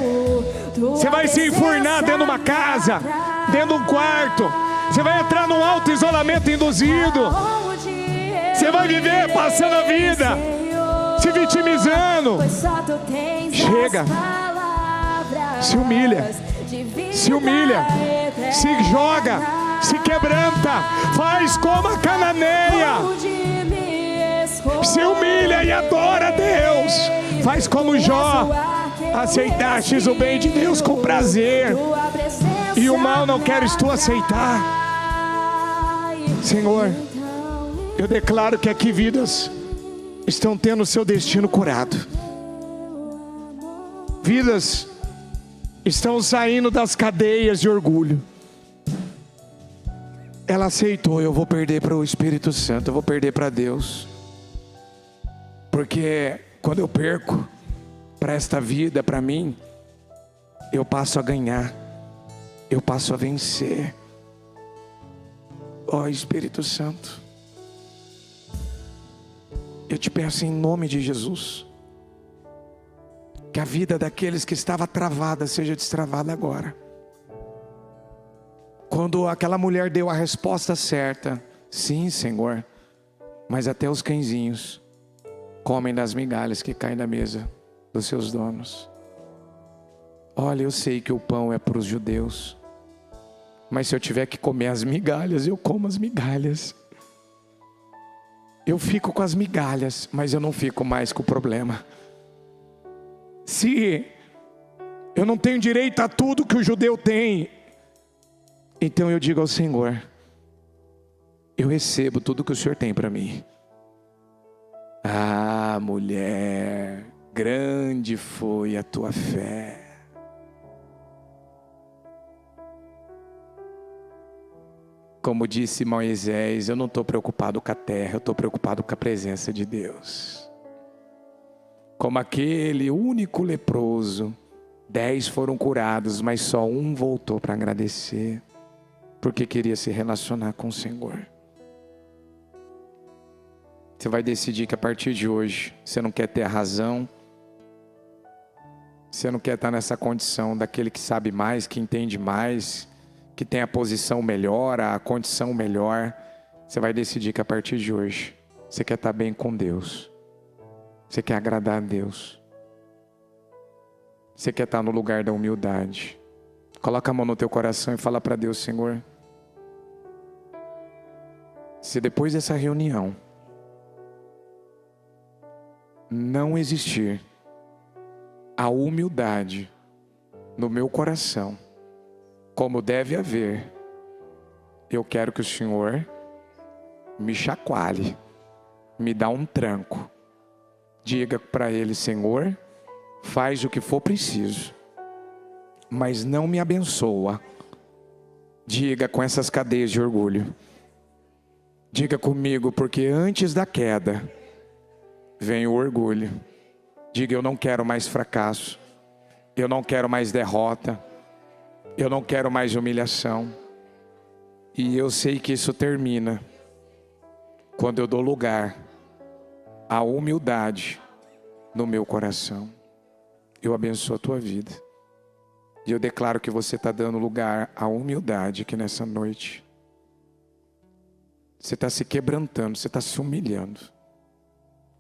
Você vai se enfurnar dentro de uma casa? Dentro de um quarto? Você vai entrar num alto isolamento induzido? Você vai viver passando a vida se vitimizando? Chega. Se humilha. Se humilha. Se joga. Se quebranta. Faz como a cananeia. Se humilha e adora a Deus. Faz como Jó. Aceitastes o bem de Deus com prazer, e o mal não queres tu aceitar. Senhor, eu declaro que aqui vidas estão tendo seu destino curado. Vidas estão saindo das cadeias de orgulho. Ela aceitou: eu vou perder para o Espírito Santo, eu vou perder para Deus. Porque quando eu perco para esta vida, para mim, eu passo a ganhar, eu passo a vencer. Ó Espírito Santo, eu te peço em nome de Jesus, que a vida daqueles que estava travada seja destravada agora. Quando aquela mulher deu a resposta certa: sim, Senhor, mas até os cãezinhos comem das migalhas que caem da mesa dos seus donos. Olha, eu sei que o pão é para os judeus, mas se eu tiver que comer as migalhas, eu como as migalhas. Eu fico com as migalhas, mas eu não fico mais com o problema. Se eu não tenho direito a tudo que o judeu tem, então eu digo ao Senhor: eu recebo tudo que o Senhor tem para mim. Ah, mulher, grande foi a tua fé. Como disse Moisés, eu não estou preocupado com a terra, eu estou preocupado com a presença de Deus. Como aquele único leproso, 10 foram curados, mas só um voltou para agradecer, porque queria se relacionar com o Senhor. Você vai decidir que a partir de hoje você não quer ter a razão, você não quer estar nessa condição daquele que sabe mais, que entende mais, que tem a posição melhor, a condição melhor. Você vai decidir que a partir de hoje, você quer estar bem com Deus. Você quer agradar a Deus. Você quer estar no lugar da humildade. Coloca a mão no teu coração e fala para Deus: Senhor, se depois dessa reunião não existir a humildade no meu coração, como deve haver, eu quero que o Senhor me chacoalhe, me dá um tranco. Diga para Ele: Senhor, faz o que for preciso, mas não me abençoa. Diga com essas cadeias de orgulho. Diga comigo, porque antes da queda vem o orgulho. Diga: eu não quero mais fracasso, eu não quero mais derrota, eu não quero mais humilhação. E eu sei que isso termina quando eu dou lugar à humildade no meu coração. Eu abençoo a tua vida. E eu declaro que você está dando lugar à humildade aqui nessa noite. Você está se quebrantando, você está se humilhando.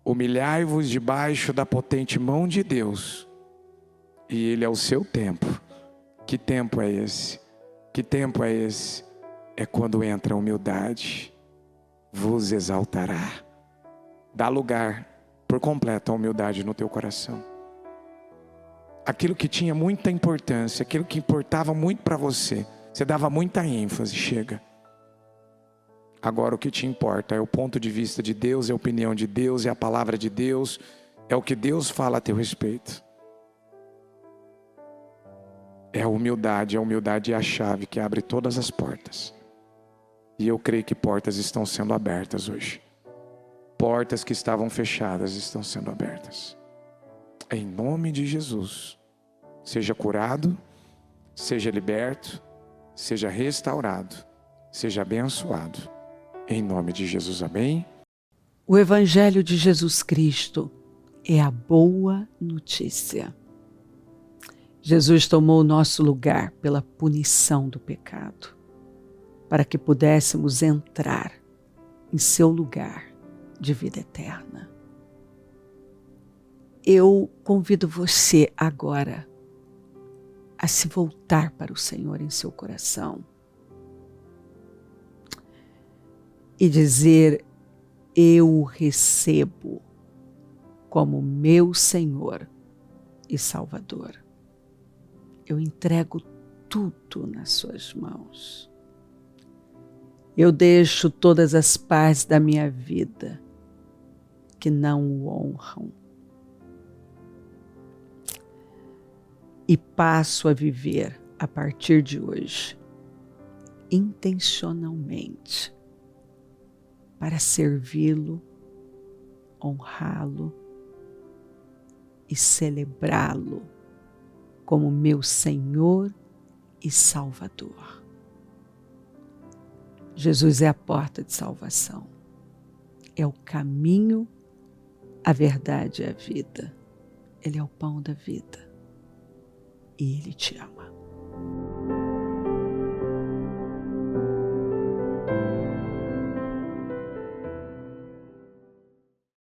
Humilhai-vos debaixo da potente mão de Deus, e Ele é o seu tempo. Que tempo é esse? Que tempo é esse? É quando entra a humildade. Vos exaltará. Dá lugar por completo à humildade no teu coração. Aquilo que tinha muita importância, aquilo que importava muito para você, você dava muita ênfase, chega. Agora o que te importa é o ponto de vista de Deus, é a opinião de Deus, é a palavra de Deus, é o que Deus fala a teu respeito. É a humildade é a chave que abre todas as portas. E eu creio que portas estão sendo abertas hoje. Portas que estavam fechadas estão sendo abertas. Em nome de Jesus, seja curado, seja liberto, seja restaurado, seja abençoado. Em nome de Jesus, amém. O Evangelho de Jesus Cristo é a boa notícia. Jesus tomou o nosso lugar pela punição do pecado, para que pudéssemos entrar em seu lugar de vida eterna. Eu convido você agora a se voltar para o Senhor em seu coração e dizer: eu o recebo como meu Senhor e Salvador. Eu entrego tudo nas suas mãos. Eu deixo todas as partes da minha vida que não o honram e passo a viver a partir de hoje intencionalmente para servi-lo, honrá-lo e celebrá-lo como meu Senhor e Salvador. Jesus é a porta de salvação, é o caminho, a verdade e a vida. Ele é o pão da vida e Ele te ama.